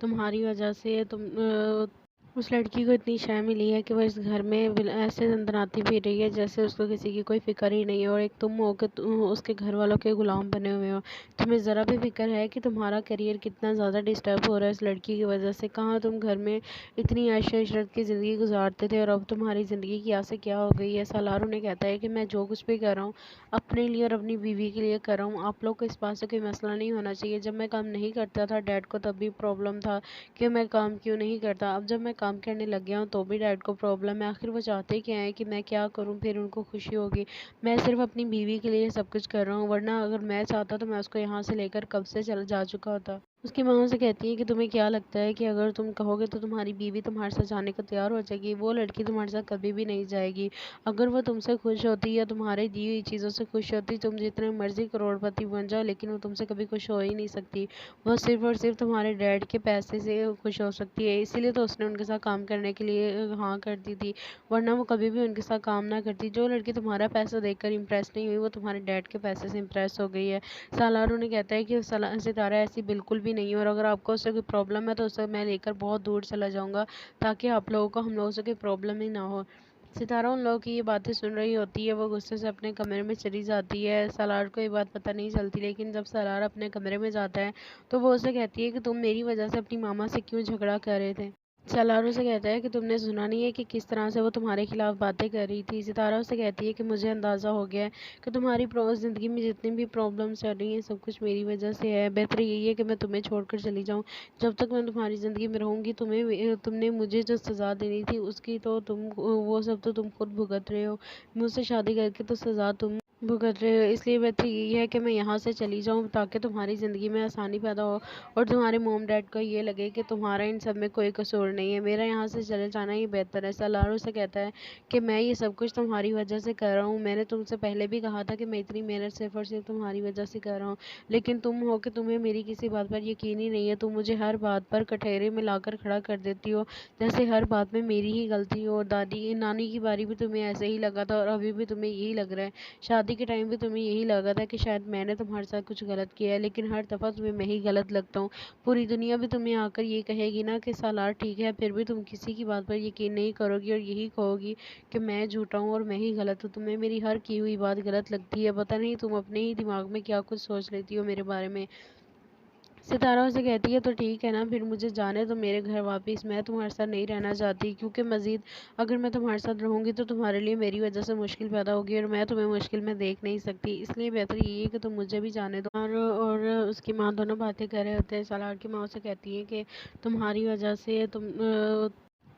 तुम्हारी वजह से उस लड़की को इतनी शय मिली है कि वो इस घर में ऐसे दंदनाती फिर रही है जैसे उसको किसी की कोई फिक्र ही नहीं है। और एक तुम हो कि उसके घर वालों के गुलाम बने हुए हो। तुम्हें ज़रा भी फिक्र है कि तुम्हारा करियर कितना ज़्यादा डिस्टर्ब हो रहा है इस लड़की की वजह से। कहाँ तुम घर में इतनी ऐश इशरत की ज़िंदगी गुजारते थे और अब तुम्हारी ज़िंदगी की आसे क्या हो गई है। सालार उन्हें कहता है कि मैं जो कुछ भी कर रहा हूँ अपने लिए और अपनी बीवी के लिए कर रहा हूँ। आप लोग को इस बात से कोई मसला नहीं होना चाहिए। जब मैं काम नहीं करता था डैड को तब भी प्रॉब्लम था कि मैं काम क्यों नहीं करता। अब जब मैं काम करने लग गया हूँ तो भी डैड को प्रॉब्लम है। आखिर वो चाहते क्या है कि मैं क्या करूँ फिर उनको खुशी होगी। मैं सिर्फ अपनी बीवी के लिए सब कुछ कर रहा हूँ, वरना अगर मैं चाहता तो मैं उसको यहाँ से लेकर कब से चल जा चुका होता। उसकी माँ उसे कहती है कि तुम्हें क्या लगता है कि अगर तुम कहोगे तो तुम्हारी बीवी तुम्हारे साथ जाने को तैयार हो जाएगी। वो लड़की तुम्हारे साथ कभी भी नहीं जाएगी। अगर वो तुमसे खुश होती या तुम्हारे दी हुई चीज़ों से खुश होती, तुम जितने मर्जी करोड़पति बन जाओ लेकिन वो तुमसे कभी खुश हो ही नहीं सकती। वो सिर्फ और सिर्फ तुम्हारे डैड के पैसे से खुश हो सकती है। इसीलिए तो उसने उनके साथ काम करने के लिए हाँ कर दी थी, वरना वो कभी भी उनके साथ काम ना करती। जो लड़की तुम्हारा पैसा देखकर इम्प्रेस नहीं हुई वो तुम्हारे डैड के पैसे से इम्प्रेस हो गई है। सालार उन्हें कहता है कि सितारा ऐसी बिल्कुल भी नहीं है और अगर आपको उससे कोई प्रॉब्लम है तो उसे मैं लेकर बहुत दूर चला जाऊंगा ताकि आप लोगों को हम लोगों से कोई प्रॉब्लम ही ना हो। सितारा उन लोगों की ये बातें सुन रही होती है। वो गुस्से से अपने कमरे में चली जाती है। सालार को ये बात पता नहीं चलती, लेकिन जब सालार अपने कमरे में जाता है तो वो उसे कहती है कि तुम मेरी वजह से अपनी मामा से क्यों झगड़ा कर रहे थे। सालार उसे कहता है कि तुमने सुना नहीं है कि किस तरह से वो तुम्हारे खिलाफ बातें कर रही थी। सितारा उसे कहती है कि मुझे अंदाज़ा हो गया है कि तुम्हारी ज़िंदगी में जितनी भी प्रॉब्लम्स चल रही हैं सब कुछ मेरी वजह से है। बेहतर यही है कि मैं तुम्हें छोड़कर चली जाऊँ। जब तक मैं तुम्हारी ज़िंदगी में रहूँगी तुमने मुझे जो सज़ा देनी थी उसकी तो वो सब तो तुम खुद भुगत रहे हो। मुझसे शादी करके तो सज़ा तुम भुगत रहे हो। इसलिए बेहतर यही है कि मैं यहाँ से चली जाऊँ ताकि तुम्हारी ज़िंदगी में आसानी पैदा हो और तुम्हारे मॉम डैड को ये लगे कि तुम्हारा इन सब में कोई कसूर नहीं है। मेरा यहाँ से चले जाना ही बेहतर है। सालार उसे कहता है कि मैं ये सब कुछ तुम्हारी वजह से कर रहा हूँ। मैंने तुमसे पहले भी कहा था कि मैं इतनी मेहनत सिर्फ और सिर्फ तुम्हारी वजह से कर रहा हूँ, लेकिन तुम हो कि तुम्हें मेरी किसी बात पर यकीन ही नहीं है। तुम मुझे हर बात पर कटहरे में लाकर खड़ा कर देती हो, जैसे हर बात में मेरी ही गलती हो। दादी नानी की बारी भी तुम्हें ऐसे ही लगा था और अभी भी तुम्हें यही लग रहा है। शादी के टाइम भी तुम्हें यही लगा था कि शायद मैंने तुम्हारे साथ कुछ गलत किया है, लेकिन हर दफ़ा तुम्हें मैं ही गलत लगता हूँ। पूरी दुनिया भी तुम्हें आकर ये कहेगी ना कि सालार ठीक है, फिर भी तुम किसी की बात पर यकीन नहीं करोगी और यही कहोगी कि मैं झूठा हूँ और मैं ही गलत हूँ। तुम्हें मेरी हर की हुई बात गलत लगती है। पता नहीं तुम अपने ही दिमाग में क्या कुछ सोच लेती हो मेरे बारे में। सितारा उसे कहती है तो ठीक है ना, फिर मुझे जाने दो मेरे घर वापस। मैं तुम्हारे साथ नहीं रहना चाहती, क्योंकि मज़ीद अगर मैं तुम्हारे साथ रहूँगी तो तुम्हारे लिए मेरी वजह से मुश्किल पैदा होगी और मैं तुम्हें मुश्किल में देख नहीं सकती। इसलिए बेहतर यही है कि तुम मुझे भी जाने दो। और उसकी माँ दोनों बातें कर रहे होते हैं। सालार की माँ उसे कहती है कि तुम्हारी वजह से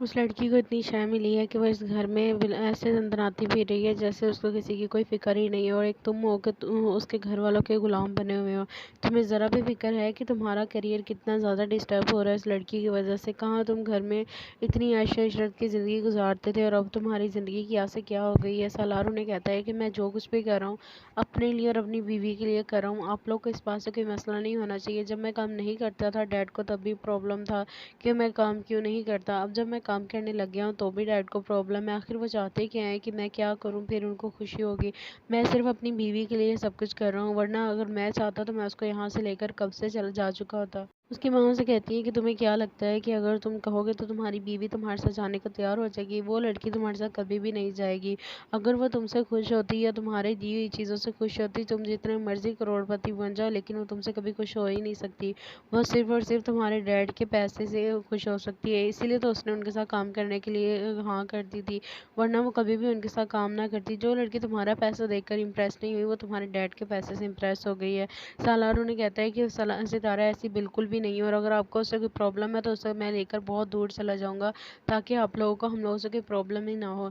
उस लड़की को इतनी शय मिली है कि वो इस घर में ऐसे दंदनाती फिर रही है जैसे उसको किसी की कोई फिक्र ही नहीं है। और एक तुम हो कि उसके घर वालों के गुलाम बने हुए हो। तुम्हें ज़रा भी फिक्र है कि तुम्हारा करियर कितना ज़्यादा डिस्टर्ब हो रहा है इस लड़की की वजह से। कहाँ तुम घर में इतनी ऐश इशरत की ज़िंदगी गुजारते थे और अब तुम्हारी ज़िंदगी की आसे क्या हो गई है। सालार उन्हें कहता है कि मैं जो कुछ भी कर रहा हूँ अपने लिए और अपनी बीवी के लिए कर रहा हूँ। आप लोग को इस बात से कोई मसला नहीं होना चाहिए। जब मैं काम नहीं करता था डैड को तब भी प्रॉब्लम था कि मैं काम क्यों नहीं करता। अब जब मैं काम करने लग गया हूँ तो भी डैड को प्रॉब्लम है। आखिर वो चाहते क्या है कि मैं क्या करूँ फिर उनको खुशी होगी। मैं सिर्फ अपनी बीवी के लिए सब कुछ कर रहा हूँ, वरना अगर मैं चाहता तो मैं उसको यहाँ से लेकर कब से चल जा चुका होता। उसकी माँ उसे कहती है कि तुम्हें क्या लगता है कि अगर तुम कहोगे तो तुम्हारी बीवी तुम्हारे साथ जाने को तैयार हो जाएगी। वो लड़की तुम्हारे साथ कभी भी नहीं जाएगी। अगर वो तुमसे खुश होती या तुम्हारे दी हुई चीज़ों से खुश होती, तुम जितने मर्जी करोड़पति बन जाओ लेकिन वो तुमसे कभी खुश हो ही नहीं सकती। वो सिर्फ और सिर्फ तुम्हारे डैड के पैसे से खुश हो सकती है। इसीलिए तो उसने उनके साथ काम करने के लिए हाँ कर दी थी, वरना वो कभी भी उनके साथ काम ना करती। जो लड़की तुम्हारा पैसा देखकर इम्प्रेस नहीं हुई वो तुम्हारे डैड के पैसे से इम्प्रेस हो गई है। सालार उन्हें कहता है कि सितारा ऐसी बिल्कुल भी नहीं है और अगर आपको उससे कोई प्रॉब्लम है तो उसे मैं लेकर बहुत दूर चला जाऊंगा ताकि आप लोगों को हम लोगों से कोई प्रॉब्लम ही ना हो।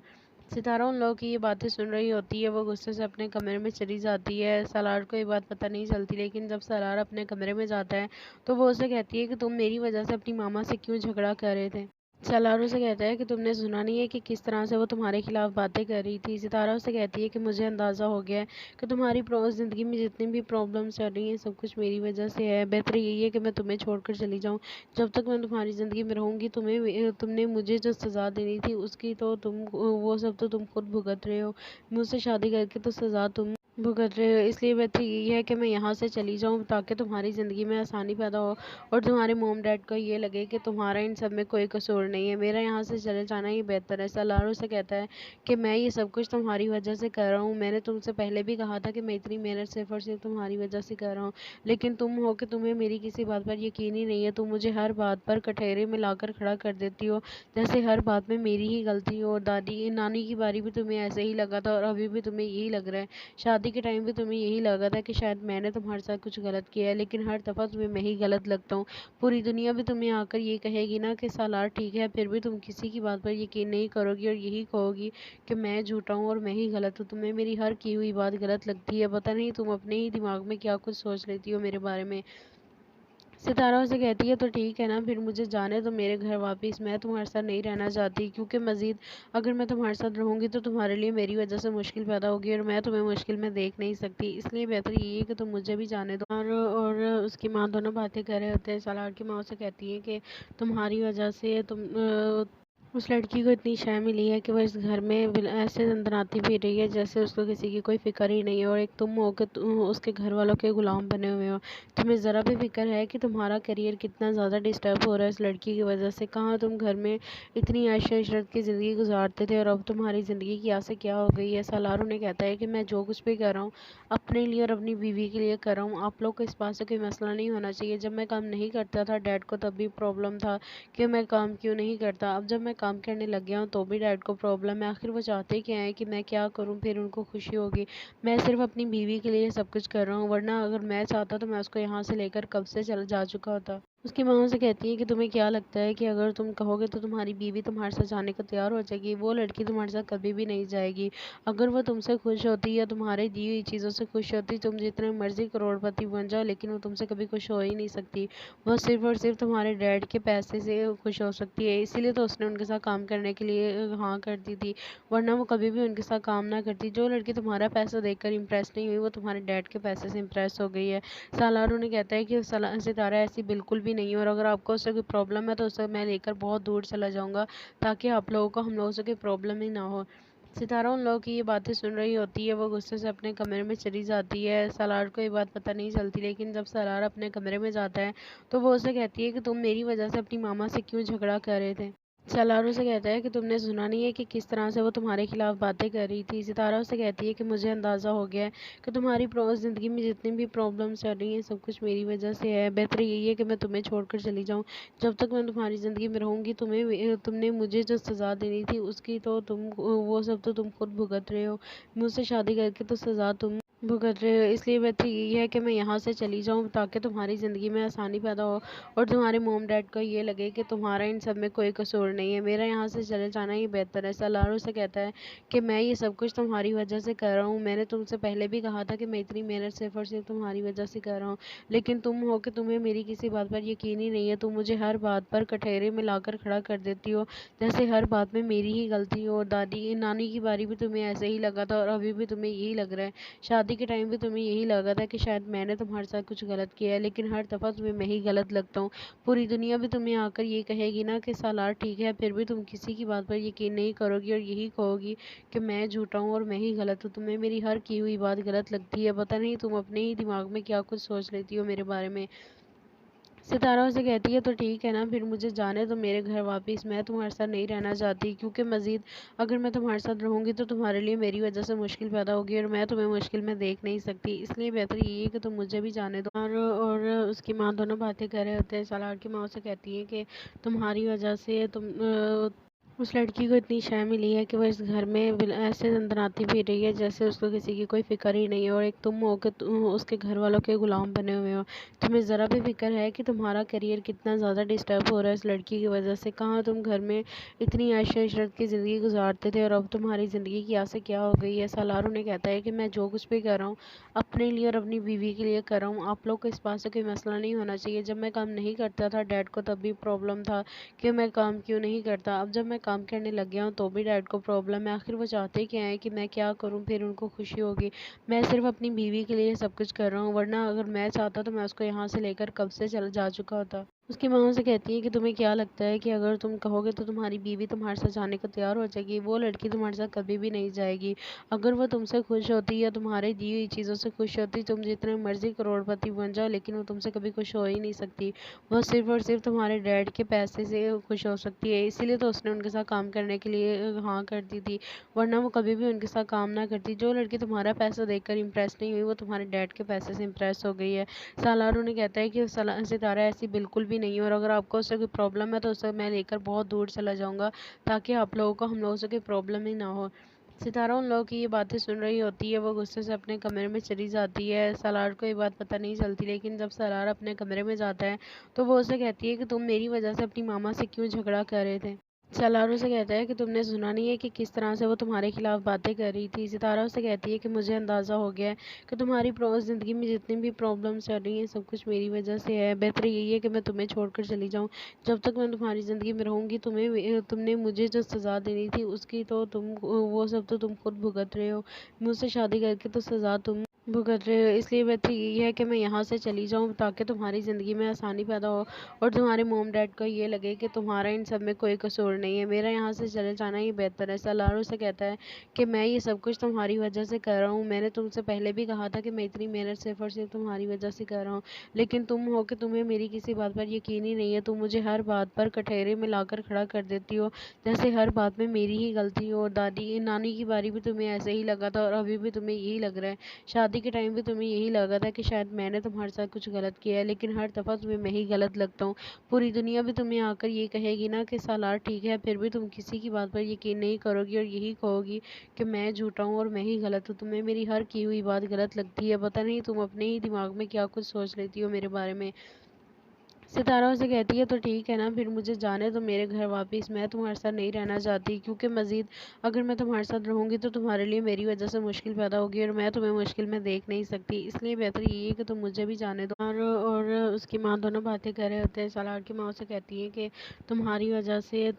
सितारा उन लोगों की ये बातें सुन रही होती है। वो गुस्से से अपने कमरे में चली जाती है। सालार को ये बात पता नहीं चलती, लेकिन जब सालार अपने कमरे में जाता है तो वो उसे कहती है कि तुम मेरी वजह से अपनी मामा से क्यों झगड़ा कर रहे थे। सालार उसे कहता है कि तुमने सुना नहीं है कि किस तरह से वो तुम्हारे खिलाफ बातें कर रही थी। सितारा उसे कहती है कि मुझे अंदाज़ा हो गया है कि तुम्हारी ज़िंदगी में जितनी भी प्रॉब्लम्स चल रही हैं सब कुछ मेरी वजह से है। बेहतर यही है कि मैं तुम्हें छोड़कर चली जाऊँ। जब तक मैं तुम्हारी ज़िंदगी में रहूँगी तुमने मुझे जो सज़ा देनी थी उसकी तो वो सब तो तुम खुद भुगत रहे हो। मुझसे शादी करके तो सज़ा तुम भुगत रहे हो, इसलिए बेहतर यही है कि मैं यहाँ से चली जाऊँ ताकि तुम्हारी ज़िंदगी में आसानी पैदा हो और तुम्हारे मॉम डैड को ये लगे कि तुम्हारा इन सब में कोई कसूर नहीं है। मेरा यहाँ से चले जाना ही बेहतर है। सलारो से कहता है कि मैं ये सब कुछ तुम्हारी वजह से कर रहा हूँ। मैंने तुमसे पहले भी कहा था कि मैं इतनी मेहनत सिर्फ और सिर्फ तुम्हारी वजह से कर रहा हूँ, लेकिन तुम हो कि तुम्हें मेरी किसी बात पर यकीन ही नहीं है। तुम मुझे हर बात पर कटहरे में लाकर खड़ा कर देती हो, जैसे हर बात में मेरी ही गलती हो। और दादी नानी की बारी भी तुम्हें ऐसे ही लगा था और अभी भी तुम्हें यही लग रहा है। शादी के टाइम भी तुम्हें यही लगा था कि शायद मैंने तुम्हारे साथ कुछ गलत किया है, लेकिन हर दफ़ा तुम्हें मैं ही गलत लगता हूँ। पूरी दुनिया भी तुम्हें आकर ये कहेगी ना कि सालार ठीक है, फिर भी तुम किसी की बात पर यकीन नहीं करोगी और यही कहोगी कि मैं झूठा हूँ और मैं ही गलत हूँ। तुम्हें मेरी हर की हुई बात गलत लगती है। पता नहीं तुम अपने ही दिमाग में क्या कुछ सोच लेती हो मेरे बारे में। सितारा उसे कहती है तो ठीक है ना, फिर मुझे जाने दो मेरे घर वापस। मैं तुम्हारे साथ नहीं रहना चाहती, क्योंकि मज़ीद अगर मैं तुम्हारे साथ रहूँगी तो तुम्हारे लिए मेरी वजह से मुश्किल पैदा होगी और मैं तुम्हें मुश्किल में देख नहीं सकती। इसलिए बेहतर यही है कि तुम मुझे भी जाने दो। और उसकी माँ दोनों बातें कर रहे होते हैं। सालार की माँ उसे कहती है कि तुम्हारी वजह से उस लड़की को इतनी शय मिली है कि वो इस घर में ऐसे दंदनाती फिर रही है जैसे उसको किसी की कोई फिक्र ही नहीं है, और एक तुम हो के उसके घर वालों के गुलाम बने हुए हो। तुम्हें ज़रा भी फिक्र है कि तुम्हारा करियर कितना ज़्यादा डिस्टर्ब हो रहा है इस लड़की की वजह से। कहाँ तुम घर में इतनी ऐश इशरत की ज़िंदगी गुजारते थे और अब तुम्हारी ज़िंदगी की आसे क्या हो गई है। सालार उन्हें कहता है कि मैं जो कुछ भी कर रहा हूँ अपने लिए और अपनी बीवी के लिए कर रहा हूँ। आप लोग को इस बात से कोई मसला नहीं होना चाहिए। जब मैं काम नहीं करता था डैड को तब भी प्रॉब्लम था कि मैं काम क्यों नहीं करता। अब जब मैं काम करने लग गया हूँ तो भी डैड को प्रॉब्लम है। आखिर वो चाहते क्या हैं कि मैं क्या करूँ फिर उनको खुशी होगी। मैं सिर्फ अपनी बीवी के लिए सब कुछ कर रहा हूँ, वरना अगर मैं चाहता तो मैं उसको यहाँ से लेकर कब से चल जा चुका होता। उसकी माँ से कहती है कि तुम्हें क्या लगता है कि अगर तुम कहोगे तो तुम्हारी बीवी तुम्हारे साथ जाने को तैयार हो जाएगी। वो लड़की तुम्हारे साथ कभी भी नहीं जाएगी। अगर वो तुमसे खुश होती या तुम्हारे दी हुई चीज़ों से खुश होती, तुम जितने मर्जी करोड़पति बन जाओ लेकिन वो तुमसे कभी खुश हो ही नहीं सकती। वो सिर्फ और सिर्फ तुम्हारे डैड के पैसे से खुश हो सकती है। इसीलिए तो उसने उनके साथ काम करने के लिए हाँ कर दी थी, वरना वो कभी भी उनके साथ काम ना करती। जो लड़की तुम्हारा पैसा देखकर इम्प्रेस नहीं हुई वो तुम्हारे डैड के पैसे से इम्प्रेस हो गई है। सालार उन्हें कहता है कि सितारा ऐसी बिल्कुल भी नहीं है, और अगर आपको उससे कोई प्रॉब्लम है तो उसे मैं लेकर बहुत दूर चला जाऊंगा ताकि आप लोगों को हम लोगों से कोई प्रॉब्लम ही ना हो। सितारा उन लोगों की ये बातें सुन रही होती है। वो गुस्से से अपने कमरे में चली जाती है। सालार को ये बात पता नहीं चलती, लेकिन जब सालार अपने कमरे में जाता है तो वो उसे कहती है कि तुम मेरी वजह से अपनी मामा से क्यों झगड़ा कर रहे थे। सालार उसे कहता है कि तुमने सुना नहीं है कि किस तरह से वो तुम्हारे खिलाफ बातें कर रही थी। सितारा उसे कहती है कि मुझे अंदाज़ा हो गया है कि तुम्हारी ज़िंदगी में जितनी भी प्रॉब्लम्स चल रही हैं सब कुछ मेरी वजह से है। बेहतर यही है कि मैं तुम्हें छोड़कर चली जाऊँ। जब तक मैं तुम्हारी ज़िंदगी में रहूँगी तुमने मुझे जो सज़ा देनी थी उसकी तो तुम वो सब तो तुम खुद भुगत रहे हो। मुझसे शादी करके तो सज़ा तुम भुगत रहे हो, इसलिए बेहतर यही है कि मैं यहाँ से चली जाऊँ ताकि तुम्हारी ज़िंदगी में आसानी पैदा हो और तुम्हारे मॉम डैड को ये लगे कि तुम्हारा इन सब में कोई कसूर नहीं है। मेरा यहाँ से चले जाना ही बेहतर है। सालार उसे कहता है कि मैं ये सब कुछ तुम्हारी वजह से कर रहा हूँ। मैंने तुमसे पहले भी कहा था कि मैं इतनी मेहनत सिर्फ और सिर्फ तुम्हारी वजह से कर रहा हूँ, लेकिन तुम हो कि तुम्हें मेरी किसी बात पर यकीन ही नहीं है। तुम मुझे हर बात पर कटहरे में लाकर खड़ा कर देती हो, जैसे हर बात में मेरी ही गलती हो। और दादी नानी की बारी भी तुम्हें ऐसे ही लगा था और अभी भी तुम्हें यही लग रहा है। शादी के टाइम भी तुम्हें यही लगा था कि शायद मैंने तुम्हारे साथ कुछ गलत किया है, लेकिन हर दफ़ा तुम्हें मैं ही गलत लगता हूँ। पूरी दुनिया भी तुम्हें आकर ये कहेगी ना कि सालार ठीक है, फिर भी तुम किसी की बात पर यकीन नहीं करोगी और यही कहोगी कि मैं झूठा हूँ और मैं ही गलत हूँ। तुम्हें मेरी हर की हुई बात गलत लगती है। पता नहीं तुम अपने ही दिमाग में क्या कुछ सोच लेती हो मेरे बारे में। सितारा उसे कहती है तो ठीक है ना, फिर मुझे जाने दो मेरे घर वापस। मैं तुम्हारे साथ नहीं रहना चाहती, क्योंकि मज़ीद अगर मैं तुम्हारे साथ रहूँगी तो तुम्हारे लिए मेरी वजह से मुश्किल पैदा होगी और मैं तुम्हें मुश्किल में देख नहीं सकती। इसलिए बेहतर यही है कि तुम मुझे भी जाने दो। और उसकी माँ दोनों बातें कर रहे होते हैं। सालार की माँ उसे कहती है कि तुम्हारी वजह से उस लड़की को इतनी शय मिली है कि वो इस घर में ऐसे दंदनाती फिर रही है जैसे उसको किसी की कोई फिक्र ही नहीं है, और एक तुम हो के उसके घर वालों के गुलाम बने हुए हो। तुम्हें ज़रा भी फिक्र है कि तुम्हारा करियर कितना ज़्यादा डिस्टर्ब हो रहा है इस लड़की की वजह से। कहाँ तुम घर में इतनी ऐश इशरत की ज़िंदगी गुजारते थे और अब तुम्हारी ज़िंदगी की आसे क्या हो गई है। सालार उन्हें कहता है कि मैं जो कुछ भी कर रहा हूँ अपने लिए और अपनी बीवी के लिए कर रहा हूँ। आप लोग को इस बात से कोई मसला नहीं होना चाहिए। जब मैं काम नहीं करता था डैड को तब भी प्रॉब्लम था कि मैं काम क्यों नहीं करता। अब जब मैं काम करने लग गया हूँ तो भी डैड को प्रॉब्लम है। आखिर वो चाहते क्या हैं कि मैं क्या करूँ फिर उनको खुशी होगी। मैं सिर्फ अपनी बीवी के लिए सब कुछ कर रहा हूँ, वरना अगर मैं चाहता तो मैं उसको यहाँ से लेकर कब से चल जा चुका होता। اس کی ماں اسے کہتی ہے کہ تمہیں کیا لگتا ہے کہ اگر تم کہو گے تو تمہاری بیوی تمہارے ساتھ جانے کو تیار ہو جائے گی؟ وہ لڑکی تمہارے ساتھ کبھی بھی نہیں جائے گی۔ اگر وہ تم سے خوش ہوتی یا تمہارے دی ہوئی چیزوں سے خوش ہوتی، تم جتنے مرضی کروڑ پتی بن جاؤ لیکن وہ تم سے کبھی خوش ہو ہی نہیں سکتی۔ وہ صرف اور صرف تمہارے ڈیڈ کے پیسے سے خوش ہو سکتی ہے، اسی لیے تو اس نے ان کے ساتھ کام کرنے کے لیے ہاں کر دی تھی، ورنہ وہ کبھی بھی ان کے ساتھ کام نہ کرتی۔ جو لڑکی تمہارا پیسہ دیکھ کر امپریس نہیں ہوئی، وہ تمہارے ڈیڈ کے پیسے سے امپریس ہو گئی ہے۔ سالار انہیں کہتا ہے کہ ستارہ ایسی بالکل بھی نہیں ہے، اور اگر آپ کو اس سے کوئی پرابلم ہے تو اسے میں لے کر بہت دور چلا جاؤں گا تاکہ آپ لوگوں کو ہم لوگوں سے کوئی پرابلم ہی نہ ہو۔ ستارہ ان لوگوں کی یہ باتیں سن رہی ہوتی ہے، وہ غصے سے اپنے کمرے میں چلی جاتی ہے۔ سالار کو یہ بات پتہ نہیں چلتی، لیکن جب سالار اپنے کمرے میں جاتا ہے تو وہ اسے کہتی ہے کہ تم میری وجہ سے اپنی ماما سے کیوں جھگڑا کر رہے تھے؟ سالار اسے کہتا ہے کہ تم نے سنا نہیں ہے کہ کس طرح سے وہ تمہارے خلاف باتیں کر رہی تھی؟ ستارہ اسے کہتی ہے کہ مجھے اندازہ ہو گیا ہے کہ تمہاری زندگی میں جتنی بھی پرابلمس چل رہی ہیں سب کچھ میری وجہ سے ہے۔ بہتر یہی ہے کہ میں تمہیں چھوڑ کر چلی جاؤں۔ جب تک میں تمہاری زندگی میں رہوں گی تم نے مجھے جو سزا دینی تھی اس کی تو وہ سب تو تم خود بھگت رہے ہو۔ مجھ سے شادی کر کے تو سزا تم بھگت رہے ہو، اس لیے بہتر یہی ہے کہ میں یہاں سے چلی جاؤں تاکہ تمہاری زندگی میں آسانی پیدا ہو اور تمہارے موم ڈیڈ کو یہ لگے کہ تمہارا ان سب میں کوئی قصور نہیں ہے۔ میرا یہاں سے چلے جانا ہی بہتر ہے۔ سالار سے کہتا ہے کہ میں یہ سب کچھ تمہاری وجہ سے کر رہا ہوں۔ میں نے تم سے پہلے بھی کہا تھا کہ میں اتنی محنت صرف اور صرف تمہاری وجہ سے کر رہا ہوں، لیکن تم ہو کہ تمہیں میری کسی بات پر یقین ہی نہیں ہے۔ تم مجھے ہر بات پر کٹہرے میں لا کر کھڑا کر دیتی ہو، جیسے ہر بات میں میری ہی غلطی ہو۔ نانی کی باری بھی تمہیں ایسے ہی لگا تھا اور ابھی بھی تمہیں یہی لگ رہا ہے۔ شادی کے ٹائم بھی تمہیں یہی لگا تھا کہ شاید میں نے تمہارے ساتھ کچھ غلط کیا ہے، لیکن ہر دفعہ تمہیں میں ہی غلط لگتا ہوں۔ پوری دنیا بھی تمہیں آ کر یہ کہے گی نا کہ سالار ٹھیک ہے، پھر بھی تم کسی کی بات پر یقین نہیں کرو گی اور یہی کہو گی کہ میں جھوٹا ہوں اور میں ہی غلط ہوں۔ تمہیں میری ہر کی ہوئی بات غلط لگتی ہے، پتہ نہیں تم اپنے ہی دماغ میں کیا کچھ سوچ لیتی ہو میرے بارے میں۔ ستارہ اسے کہتی ہے تو ٹھیک ہے نا، پھر مجھے جانے دو میرے گھر واپس۔ میں تمہارے ساتھ نہیں رہنا چاہتی، کیونکہ مزید اگر میں تمہارے ساتھ رہوں گی تو تمہارے لیے میری وجہ سے مشکل پیدا ہوگی اور میں تمہیں مشکل میں دیکھ نہیں سکتی، اس لیے بہتر یہی ہے کہ تم مجھے بھی جانے دو۔ اور اس کی ماں دونوں باتیں کر رہے ہوتے ہیں۔ سالار کی ماں اسے کہتی ہے کہ تمہاری وجہ سے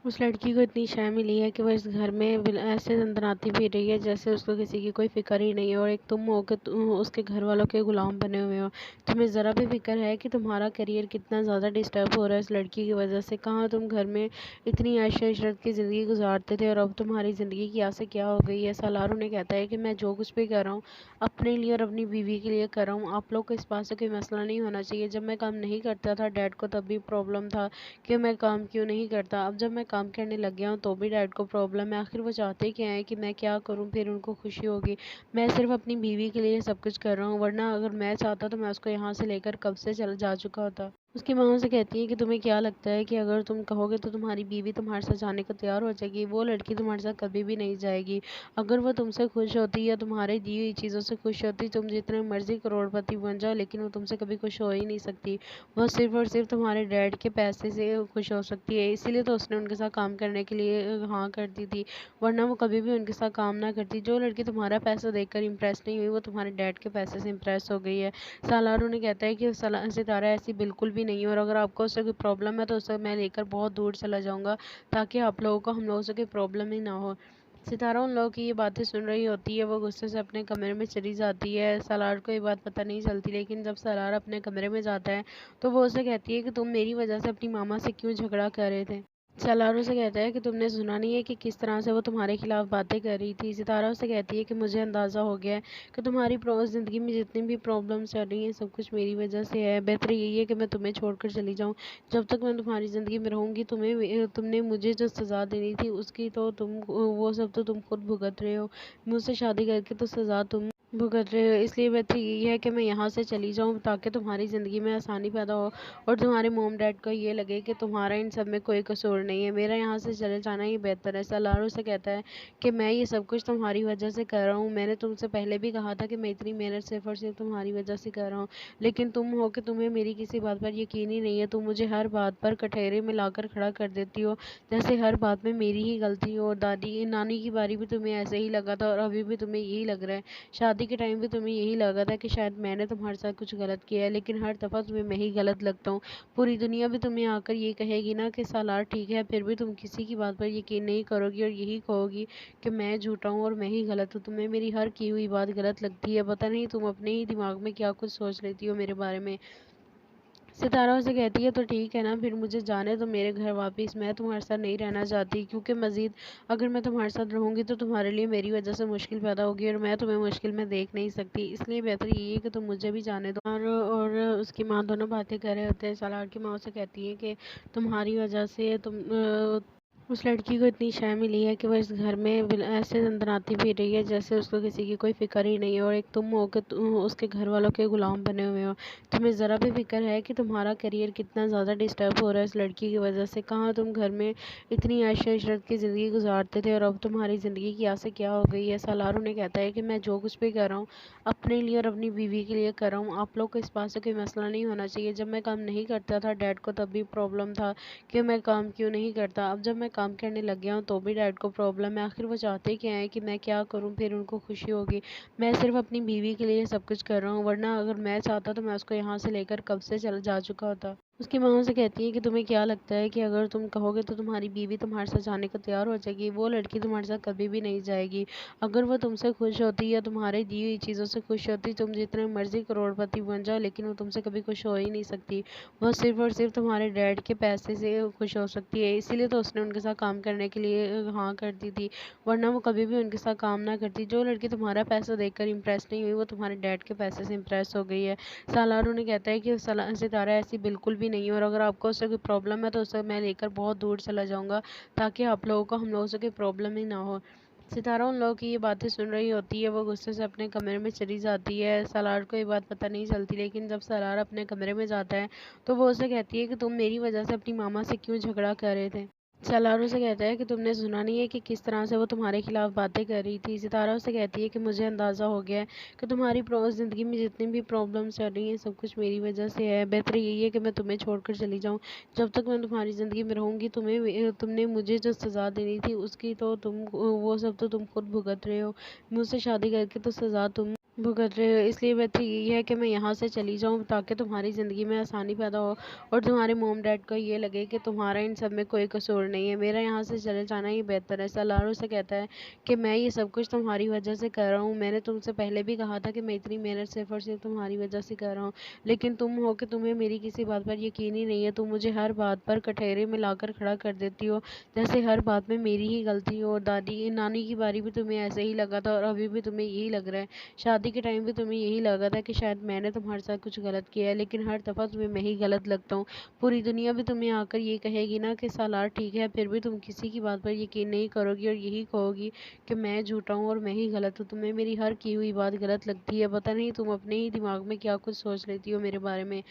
اس لڑکی کو اتنی شے ملی ہے کہ وہ اس گھر میں ایسے دندناتی پھر رہی ہے جیسے اس کو کسی کی کوئی فکر ہی نہیں ہے، اور ایک تم ہو کہ اس کے گھر والوں کے غلام بنے ہوئے ہو۔ تمہیں ذرا بھی فکر ہے کہ تمہارا کیریئر کتنا زیادہ ڈسٹرب ہو رہا ہے اس لڑکی کی وجہ سے؟ کہاں تم گھر میں اتنی عیش و عشرت کی زندگی گزارتے تھے اور اب تمہاری زندگی کیا سے کیا ہو گئی ہے؟ سالار انہیں کہتا ہے کہ میں جو کچھ بھی کر رہا ہوں اپنے لیے اور اپنی بیوی کے لیے کر رہا ہوں، آپ لوگ کو اس بات سے کوئی مسئلہ نہیں ہونا چاہیے۔ جب میں کام نہیں کرتا تھا ڈیڈ کو تب بھی پرابلم تھا کہ میں کام کیوں نہیں کرتا، اب جب میں کام کرنے لگ گیا ہوں تو بھی ڈیڈ کو پرابلم ہے۔ آخر وہ چاہتے کیا ہیں کہ میں کیا کروں پھر ان کو خوشی ہوگی؟ میں صرف اپنی بیوی کے لیے سب کچھ کر رہا ہوں، ورنہ اگر میں چاہتا تو میں اس کو یہاں سے لے کر کب سے جا چکا ہوتا۔ اس کی ماں سے کہتی ہے کہ تمہیں کیا لگتا ہے کہ اگر تم کہو گے تو تمہاری بیوی تمہارے ساتھ جانے کو تیار ہو جائے گی؟ وہ لڑکی تمہارے ساتھ کبھی بھی نہیں جائے گی۔ اگر وہ تم سے خوش ہوتی یا تمہارے دی ہوئی چیزوں سے خوش ہوتی، تم جتنے مرضی کروڑ پتی بن جاؤ لیکن وہ تم سے کبھی خوش ہو ہی نہیں سکتی۔ وہ صرف اور صرف تمہارے ڈیڈ کے پیسے سے خوش ہو سکتی ہے، اسی لیے تو اس نے ان کے ساتھ کام کرنے کے لیے ہاں کر دی تھی، ورنہ وہ کبھی بھی ان کے ساتھ کام نہ کرتی۔ جو لڑکی تمہارا پیسہ دیکھ کر امپریس نہیں ہوئی، وہ تمہارے ڈیڈ کے پیسے سے امپریس ہو گئی ہے۔ سالار انہیں کہتا ہے کہ ستارہ ایسی بالکل بھی نہیں ہے، اور اگر آپ کو اس سے کوئی پرابلم ہے تو اسے میں لے کر بہت دور چلا جاؤں گا تاکہ آپ لوگوں کو ہم لوگوں سے کوئی پرابلم ہی نہ ہو۔ ستارہ ان لوگوں کی یہ باتیں سن رہی ہوتی ہے، وہ غصے سے اپنے کمرے میں چلی جاتی ہے۔ سالار کو یہ بات پتہ نہیں چلتی، لیکن جب سالار اپنے کمرے میں جاتا ہے تو وہ اسے کہتی ہے کہ تم میری وجہ سے اپنی ماما سے کیوں جھگڑا کر رہے تھے؟ سالار اسے کہتا ہے کہ تم نے سنا نہیں ہے کہ کس طرح سے وہ تمہارے خلاف باتیں کر رہی تھی؟ ستارہ اسے کہتی ہے کہ مجھے اندازہ ہو گیا ہے کہ تمہاری زندگی میں جتنی بھی پرابلمس چل رہی ہیں سب کچھ میری وجہ سے ہے۔ بہتر یہی ہے کہ میں تمہیں چھوڑ کر چلی جاؤں۔ جب تک میں تمہاری زندگی میں رہوں گی تم نے مجھے جو سزا دینی تھی اس کی تو وہ سب تو تم خود بھگت رہے ہو۔ مجھ سے شادی کر کے تو سزا تم بھگت رہے ہو، اس لیے بہتر یہی ہے کہ میں یہاں سے چلی جاؤں تاکہ تمہاری زندگی میں آسانی پیدا ہو اور تمہارے موم ڈیڈ کو یہ لگے کہ تمہارا ان سب میں کوئی قصور نہیں ہے۔ میرا یہاں سے چلے جانا ہی بہتر ہے۔ سالار سے کہتا ہے کہ میں یہ سب کچھ تمہاری وجہ سے کر رہا ہوں۔ میں نے تم سے پہلے بھی کہا تھا کہ میں اتنی محنت صرف اور صرف تمہاری وجہ سے کر رہا ہوں، لیکن تم ہو کہ تمہیں میری کسی بات پر یقین ہی نہیں ہے۔ تم مجھے ہر بات پر کٹہرے میں لا کر کھڑا کر دیتی ہو، جیسے ہر بات میں میری ہی غلطی ہو۔ نانی کی باری بھی تمہیں ایسے ہی لگا تھا اور ابھی بھی تمہیں یہی لگ رہا ہے۔ شادی کے ٹائم بھی تمہیں یہی لگا تھا کہ شاید میں نے تمہارے ساتھ کچھ غلط کیا ہے، لیکن ہر دفعہ تمہیں میں ہی غلط لگتا ہوں۔ پوری دنیا بھی تمہیں آ کر یہ کہے گی نا کہ سالار ٹھیک ہے، پھر بھی تم کسی کی بات پر یقین نہیں کرو گی اور یہی کہو گی کہ میں جھوٹا ہوں اور میں ہی غلط ہوں۔ تمہیں میری ہر کی ہوئی بات غلط لگتی ہے، پتہ نہیں تم اپنے ہی دماغ میں کیا کچھ سوچ لیتی ہو میرے بارے میں۔ सितारा उसे कहती है तो ठीक है ना, फिर मुझे जाने दो मेरे घर वापस। मैं तुम्हारे साथ नहीं रहना चाहती, क्योंकि मज़ीद अगर मैं तुम्हारे साथ रहूँगी तो तुम्हारे लिए मेरी वजह से मुश्किल पैदा होगी और मैं तुम्हें मुश्किल में देख नहीं सकती। इसलिए बेहतर यही है कि तुम मुझे भी जाने दो। और उसकी माँ दोनों बातें कर रहे होते हैं। सालार की माँ उसे कहती है कि तुम्हारी वजह से उस लड़की को इतनी शय मिली है कि वो इस घर में ऐसे अंदराती फिर रही है जैसे उसको किसी की कोई फिक्र ही नहीं है, और एक तुम हो कि उसके घर वालों के गुलाम बने हुए हो। तुम्हें ज़रा भी फिक्र है कि तुम्हारा करियर कितना ज़्यादा डिस्टर्ब हो रहा है इस लड़की की वजह से। कहाँ तुम घर में इतनी ऐश इशरत की ज़िंदगी गुजारते थे और अब तुम्हारी ज़िंदगी की से क्या हो गई है। सालार उन्हें कहता है कि मैं जो कुछ भी कर रहा हूँ अपने लिए और अपनी बीवी के लिए कर रहा हूँ। आप लोग को इस बात से कोई मसला नहीं होना चाहिए। जब मैं काम नहीं करता था डैड को तब भी प्रॉब्लम था कि मैं काम क्यों नहीं करता। अब जब मैं काम करने लग गया हूँ तो भी डैड को प्रॉब्लम है। आखिर वो चाहते क्या है कि मैं क्या करूँ फिर उनको खुशी होगी। मैं सिर्फ अपनी बीवी के लिए सब कुछ कर रहा हूँ, वरना अगर मैं चाहता तो मैं उसको यहाँ से लेकर कब से चल जा चुका होता। उसकी माँ उसे कहती है कि तुम्हें क्या लगता है कि अगर तुम कहोगे तो तुम्हारी बीवी तुम्हारे साथ जाने को तैयार हो जाएगी। वो लड़की तुम्हारे साथ कभी भी नहीं जाएगी। अगर वो तुमसे खुश होती या तुम्हारे दी हुई चीज़ों से खुश होती, तुम जितने मर्जी करोड़पति बन जाओ लेकिन वो तुमसे कभी खुश हो ही नहीं सकती। वो सिर्फ और सिर्फ तुम्हारे डैड के पैसे से खुश हो सकती है। इसीलिए तो उसने उनके साथ काम करने के लिए हाँ कर दी थी, वरना वो कभी भी उनके साथ काम ना करती। जो लड़की तुम्हारा पैसा देखकर इम्प्रेस नहीं हुई वो तुम्हारे डैड के पैसे से इम्प्रेस हो गई है। सालार उन्हें कहता है कि सितारा ऐसी बिल्कुल भी नहीं है, और अगर आपको उससे कोई प्रॉब्लम है तो उसे मैं लेकर बहुत दूर चला जाऊंगा, ताकि आप लोगों को हम लोगों से कोई प्रॉब्लम ही ना हो। सितारा उन लोगों की ये बातें सुन रही होती है। वो गुस्से से अपने कमरे में चली जाती है। सालार को ये बात पता नहीं चलती, लेकिन जब सालार अपने कमरे में जाता है तो वो उसे कहती है कि तुम मेरी वजह से अपनी मामा से क्यों झगड़ा कर रहे थे। सालार उसे कहता है कि तुमने सुना नहीं है कि किस तरह से वो तुम्हारे खिलाफ बातें कर रही थी। सितारा उसे कहती है कि मुझे अंदाज़ा हो गया है कि तुम्हारी ज़िंदगी में जितनी भी प्रॉब्लम्स चल रही हैं सब कुछ मेरी वजह से है। बेहतर यही है कि मैं तुम्हें छोड़कर चली जाऊँ। जब तक मैं तुम्हारी ज़िंदगी में रहूँगी तुमने मुझे जो सज़ा देनी थी उसकी तो तुम वो सब तो तुम खुद भुगत रहे हो। मुझसे शादी करके तो सज़ा तुम भुगत रहे हो। इसलिए बेहतर यही है कि मैं यहाँ से चली जाऊँ, ताकि तुम्हारी ज़िंदगी में आसानी पैदा हो और तुम्हारे मॉम डैड को ये लगे कि तुम्हारा इन सब में कोई कसूर नहीं है। मेरा यहाँ से चले जाना ही बेहतर है। सालार से कहता है कि मैं ये सब कुछ तुम्हारी वजह से कर रहा हूँ। मैंने तुमसे पहले भी कहा था कि मैं इतनी मेहनत सिर्फ और सिर्फ तुम्हारी वजह से कर रहा हूँ, लेकिन तुम हो कि तुम्हें मेरी किसी बात पर यकीन ही नहीं है। तुम मुझे हर बात पर कटहरे में लाकर खड़ा कर देती हो, जैसे हर बात में मेरी ही गलती हो। दादी नानी की बारी भी तुम्हें ऐसे ही लगा था और अभी भी तुम्हें यही लग रहा है। शादी के टाइम भी तुम्हें यही लगा था कि शायद मैंने तुम्हारे साथ कुछ गलत किया है, लेकिन हर दफ़ा तुम्हें मैं ही गलत लगता हूँ। पूरी दुनिया भी तुम्हें आकर ये कहेगी ना कि सालार ठीक है, फिर भी तुम किसी की बात पर यकीन नहीं करोगी और यही कहोगी कि मैं झूठा हूँ और मैं ही गलत हूँ। तुम्हें मेरी हर की हुई बात गलत लगती है। पता नहीं तुम अपने ही दिमाग में क्या कुछ सोच लेती हो मेरे बारे में।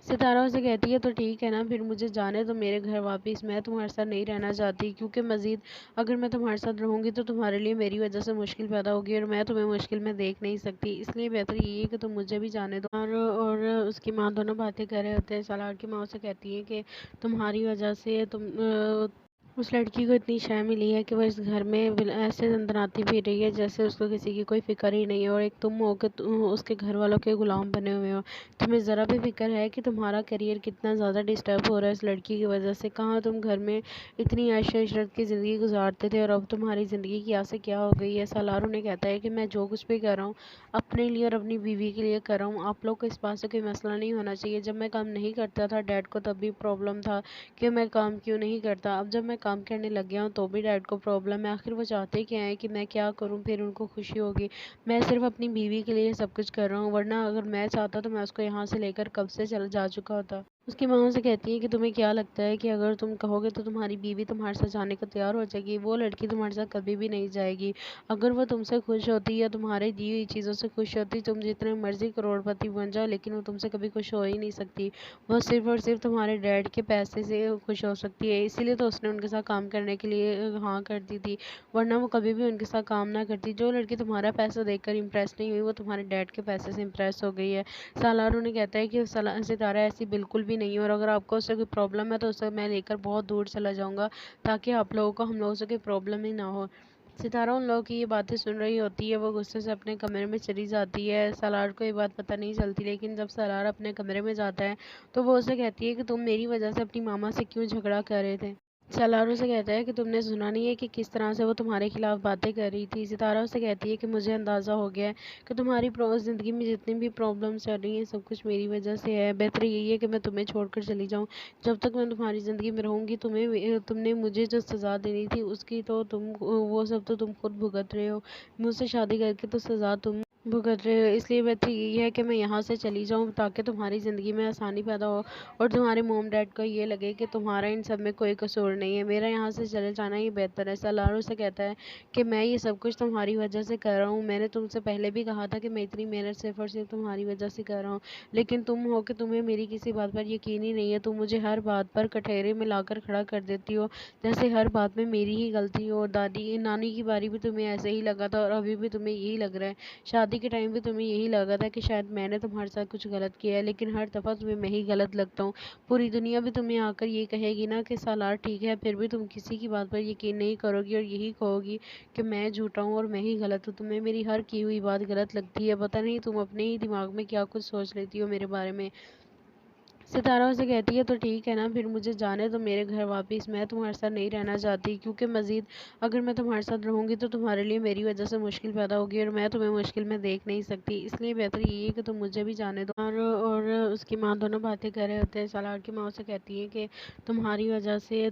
सितारा उसे कहती है तो ठीक है ना, फिर मुझे जाने दो मेरे घर वापस। मैं तुम्हारे साथ नहीं रहना चाहती, क्योंकि मज़ीद अगर मैं तुम्हारे साथ रहूँगी तो तुम्हारे लिए मेरी वजह से मुश्किल पैदा होगी और मैं तुम्हें मुश्किल में देख नहीं सकती। इसलिए बेहतर यही है कि तुम मुझे भी जाने दो। और उसकी माँ दोनों बातें कर रहे होते हैं। सालार की माँ उसे कहती है कि तुम्हारी वजह से उस लड़की को इतनी शय मिली है कि वो इस घर में ऐसे अंदराती फिर रही है जैसे उसको किसी की कोई फिक्र ही नहीं है, और एक तुम हो कि उसके घर वालों के गुलाम बने हुए हो। तुम्हें ज़रा भी फिक्र है कि तुम्हारा करियर कितना ज़्यादा डिस्टर्ब हो रहा है इस लड़की की वजह से। कहाँ तुम घर में इतनी ऐश इशरत की ज़िंदगी गुजारते थे और अब तुम्हारी ज़िंदगी की से क्या हो गई है। सालार उन्हें कहता है कि मैं जो कुछ भी कर रहा हूँ अपने लिए और अपनी बीवी के लिए कर रहा हूँ। आप लोग को इस बात से कोई मसला नहीं होना चाहिए। जब मैं काम नहीं करता था डैड को तब भी प्रॉब्लम था कि मैं काम क्यों नहीं करता। अब जब मैं काम करने लग गया हूँ तो भी डैड को प्रॉब्लम है। आखिर वो चाहते क्या है कि मैं क्या करूँ फिर उनको खुशी होगी। मैं सिर्फ अपनी बीवी के लिए सब कुछ कर रहा हूँ, वरना अगर मैं चाहता तो मैं उसको यहाँ से लेकर कब से चल जा चुका होता। उसकी माँ से कहती है कि तुम्हें क्या लगता है कि अगर तुम कहोगे तो तुम्हारी बीवी तुम्हारे साथ जाने को तैयार हो जाएगी। वो लड़की तुम्हारे साथ कभी भी नहीं जाएगी। अगर वो तुमसे खुश होती या तुम्हारे दी हुई चीज़ों से खुश होती, तुम जितने मर्जी करोड़पति बन जाओ लेकिन वो तुमसे कभी खुश हो ही नहीं सकती। वो सिर्फ और सिर्फ तुम्हारे डैड के पैसे से खुश हो सकती है। इसीलिए तो उसने उनके साथ काम करने के लिए हाँ कर दी थी, वरना वो कभी भी उनके साथ काम ना करती। जो लड़की तुम्हारा पैसा देखकर इम्प्रेस नहीं हुई वो तुम्हारे डैड के पैसे से इम्प्रेस हो गई है। सालार उन्हें कहता है कि सितारा ऐसी बिल्कुल भी नहीं है, और अगर आपको उससे कोई प्रॉब्लम है तो उसे मैं लेकर बहुत दूर चला जाऊंगा, ताकि आप लोगों को हम लोगों से कोई प्रॉब्लम ही ना हो। सितारा उन लोगों की ये बातें सुन रही होती है। वो गुस्से से अपने कमरे में चली जाती है। सालार को ये बात पता नहीं चलती, लेकिन जब सालार अपने कमरे में जाता है तो वो उसे कहती है कि तुम मेरी वजह से अपनी मामा से क्यों झगड़ा कर रहे थे। سالاروں سے کہتا ہے کہ تم نے سنا نہیں ہے کہ کس طرح سے وہ تمہارے خلاف باتیں کر رہی تھی۔ ستارہ سے کہتی ہے کہ مجھے اندازہ ہو گیا ہے کہ تمہاری زندگی میں جتنی بھی پرابلمس چل رہی ہیں سب کچھ میری وجہ سے ہے۔ بہتر یہی ہے کہ میں تمہیں چھوڑ کر چلی جاؤں۔ جب تک میں تمہاری زندگی میں رہوں گی تم نے مجھے جو سزا دینی تھی اس کی تو وہ سب تو تم خود بھگت رہے ہو۔ مجھ سے شادی کر کے تو سزا تم بھگت رہے ہو، اس لیے بہتر یہی ہے کہ میں یہاں سے چلی جاؤں تاکہ تمہاری زندگی میں آسانی پیدا ہو اور تمہارے موم ڈیڈ کو یہ لگے کہ تمہارا ان سب میں کوئی قصور نہیں ہے۔ میرا یہاں سے چلے جانا ہی بہتر ہے۔ سالارو سے کہتا ہے کہ میں یہ سب کچھ تمہاری وجہ سے کر رہا ہوں۔ میں نے تم سے پہلے بھی کہا تھا کہ میں اتنی محنت صرف اور صرف تمہاری وجہ سے کر رہا ہوں، لیکن تم ہو کہ تمہیں میری کسی بات پر یقین ہی نہیں ہے۔ تم مجھے ہر بات پر کٹہرے میں لا کر کھڑا کر دیتی ہو، جیسے ہر بات میں میری ہی غلطی ہو۔ نانی کی باری بھی تمہیں ایسے ہی لگا تھا اور ابھی بھی تمہیں یہی لگ رہا ہے۔ شادی کے ٹائم بھی تمہیں یہی لگا تھا کہ شاید میں نے تمہارے ساتھ کچھ غلط کیا ہے، لیکن ہر دفعہ تمہیں میں ہی غلط لگتا ہوں۔ پوری دنیا بھی تمہیں آ کر یہ کہے گی نا کہ سالار ٹھیک ہے، پھر بھی تم کسی کی بات پر یقین نہیں کرو گی اور یہی کہو گی کہ میں جھوٹا ہوں اور میں ہی غلط ہوں۔ تمہیں میری ہر کی ہوئی بات غلط لگتی ہے، پتہ نہیں تم اپنے ہی دماغ میں کیا کچھ سوچ لیتی ہو میرے بارے میں۔ ستارہ اسے کہتی ہے تو ٹھیک ہے نا، پھر مجھے جانے دو میرے گھر واپس۔ میں تمہارے ساتھ نہیں رہنا چاہتی، کیونکہ مزید اگر میں تمہارے ساتھ رہوں گی تو تمہارے لیے میری وجہ سے مشکل پیدا ہوگی اور میں تمہیں مشکل میں دیکھ نہیں سکتی۔ اس لیے بہتر یہی ہے کہ تم مجھے بھی جانے دو۔ اور اس کی ماں دونوں باتیں کر رہے ہوتے ہیں۔ سالار کی ماں اسے کہتی ہے کہ تمہاری وجہ سے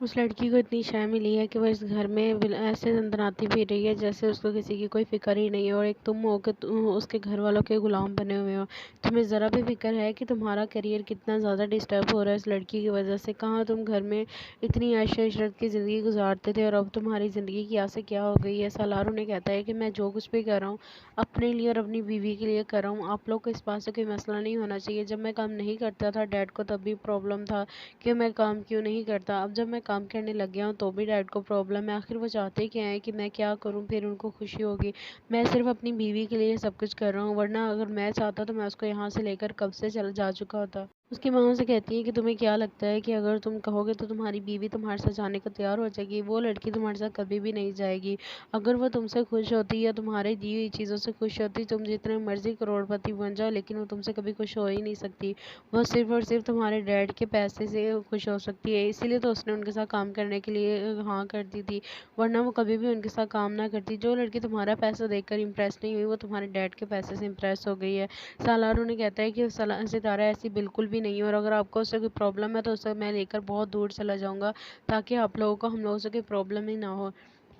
اس لڑکی کو اتنی شے ملی ہے کہ وہ اس گھر میں ایسے اندراتی پھر رہی ہے جیسے اس کو کسی کی کوئی فکر ہی نہیں ہے، اور ایک تم ہو کہ اس کے گھر والوں کے غلام بنے ہوئے ہو۔ تمہیں ذرا بھی فکر ہے کہ تمہارا کیریئر کتنا زیادہ ڈسٹرب ہو رہا ہے اس لڑکی کی وجہ سے؟ کہاں تم گھر میں اتنی عیش و عشرت کی زندگی گزارتے تھے اور اب تمہاری زندگی کیا سے کیا ہو گئی ہے؟ سالار انہیں کہتا ہے کہ میں جو کچھ بھی کر رہا ہوں اپنے لیے اور اپنی بیوی کے لیے کر رہا ہوں۔ آپ لوگ کو اس بات سے کوئی مسئلہ نہیں ہونا چاہیے۔ جب میں کام نہیں کرتا تھا ڈیڈ کو تب بھی پرابلم تھا کہ میں کام کیوں نہیں کرتا، اب جب میں کام کرنے لگ گیا ہوں تو بھی ڈیڈ کو پرابلم ہے۔ آخر وہ چاہتے کیا ہیں کہ میں کیا کروں، پھر ان کو خوشی ہوگی؟ میں صرف اپنی بیوی کے لیے سب کچھ کر رہا ہوں، ورنہ اگر میں چاہتا تو میں اس کو یہاں سے لے کر کب سے چلا جا چکا ہوتا۔ اس کی ماں سے کہتی ہے کہ تمہیں کیا لگتا ہے کہ اگر تم کہو گے تو تمہاری بیوی تمہارے ساتھ جانے کو تیار ہو جائے گی؟ وہ لڑکی تمہارے ساتھ کبھی بھی نہیں جائے گی۔ اگر وہ تم سے خوش ہوتی یا تمہارے دی ہوئی چیزوں سے خوش ہوتی، تم جتنے مرضی کروڑ پتی بن جاؤ لیکن وہ تم سے کبھی خوش ہو ہی نہیں سکتی۔ وہ صرف اور صرف تمہارے ڈیڈ کے پیسے سے خوش ہو سکتی ہے، اسی لیے تو اس نے ان کے ساتھ کام کرنے کے لیے ہاں کر دی تھی، ورنہ وہ کبھی بھی ان کے ساتھ کام نہ کرتی۔ جو لڑکی تمہارا پیسہ دیکھ کر امپریس نہیں ہوئی وہ تمہارے ڈیڈ کے پیسے سے امپریس ہو گئی ہے۔ سالار انہیں کہتا ہے کہ ستارہ ایسی بالکل بھی نہیں ہے، اور اگر آپ کو اس سے کوئی پرابلم ہے تو اسے میں لے کر بہت دور چلا جاؤں گا تاکہ آپ لوگوں کو ہم لوگوں سے کوئی پرابلم ہی نہ ہو۔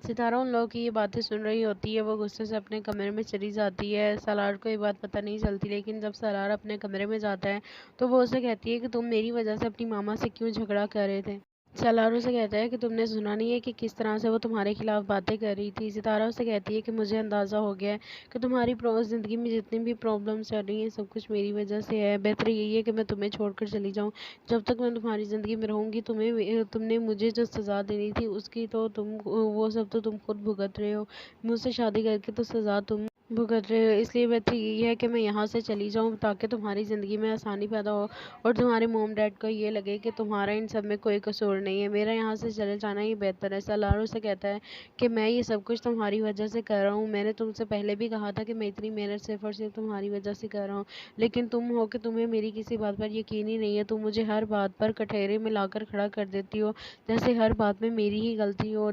ستارہ ان لوگوں کی یہ باتیں سن رہی ہوتی ہے، وہ غصے سے اپنے کمرے میں چلی جاتی ہے۔ سالار کو یہ بات پتہ نہیں چلتی، لیکن جب سالار اپنے کمرے میں جاتا ہے تو وہ اسے کہتی ہے کہ تم میری وجہ سے اپنی ماما سے کیوں جھگڑا کر رہے تھے؟ سالار سے کہتا ہے کہ تم نے سنا نہیں ہے کہ کس طرح سے وہ تمہارے خلاف باتیں کر رہی تھی۔ ستارہ سے کہتی ہے کہ مجھے اندازہ ہو گیا ہے کہ تمہاری زندگی میں جتنی بھی پرابلمس چل رہی ہیں سب کچھ میری وجہ سے ہے۔ بہتر یہی ہے کہ میں تمہیں چھوڑ کر چلی جاؤں۔ جب تک میں تمہاری زندگی میں رہوں گی تم نے مجھے جو سزا دینی تھی اس کی تو وہ سب تو تم خود بھگت رہے ہو۔ مجھ سے شادی کر کے تو سزا تم بھگت رہے ہو، اس لیے بہتر یہی ہے کہ میں یہاں سے چلی جاؤں تاکہ تمہاری زندگی میں آسانی پیدا ہو اور تمہارے موم ڈیڈ کو یہ لگے کہ تمہارا ان سب میں کوئی قصور نہیں ہے۔ میرا یہاں سے چلے جانا ہی بہتر ہے۔ سالار سے کہتا ہے کہ میں یہ سب کچھ تمہاری وجہ سے کر رہا ہوں۔ میں نے تم سے پہلے بھی کہا تھا کہ میں اتنی محنت صرف اور صرف تمہاری وجہ سے کر رہا ہوں، لیکن تم ہو کہ تمہیں میری کسی بات پر یقین ہی نہیں ہے۔ تم مجھے ہر بات پر کٹہرے میں لا کر کھڑا کر دیتی ہو، جیسے ہر بات میں میری ہی غلطی ہو۔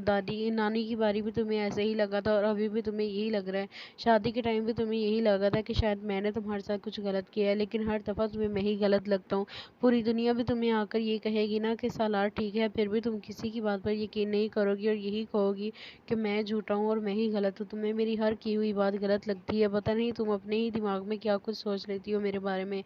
نانی کی باری بھی تمہیں ایسے ہی لگا تھا اور ابھی بھی تمہیں یہی لگ رہا ہے۔ شادی کے ٹائم بھی تمہیں یہی لگا تھا کہ شاید میں نے تمہارے ساتھ کچھ غلط کیا ہے، لیکن ہر دفعہ تمہیں میں ہی غلط لگتا ہوں۔ پوری دنیا بھی تمہیں آ کر یہ کہے گی نا کہ سالار ٹھیک ہے، پھر بھی تم کسی کی بات پر یقین نہیں کرو گی اور یہی کہو گی کہ میں جھوٹا ہوں اور میں ہی غلط ہوں۔ تمہیں میری ہر کی ہوئی بات غلط لگتی ہے، پتہ نہیں تم اپنے ہی دماغ میں کیا کچھ سوچ لیتی ہو میرے بارے میں۔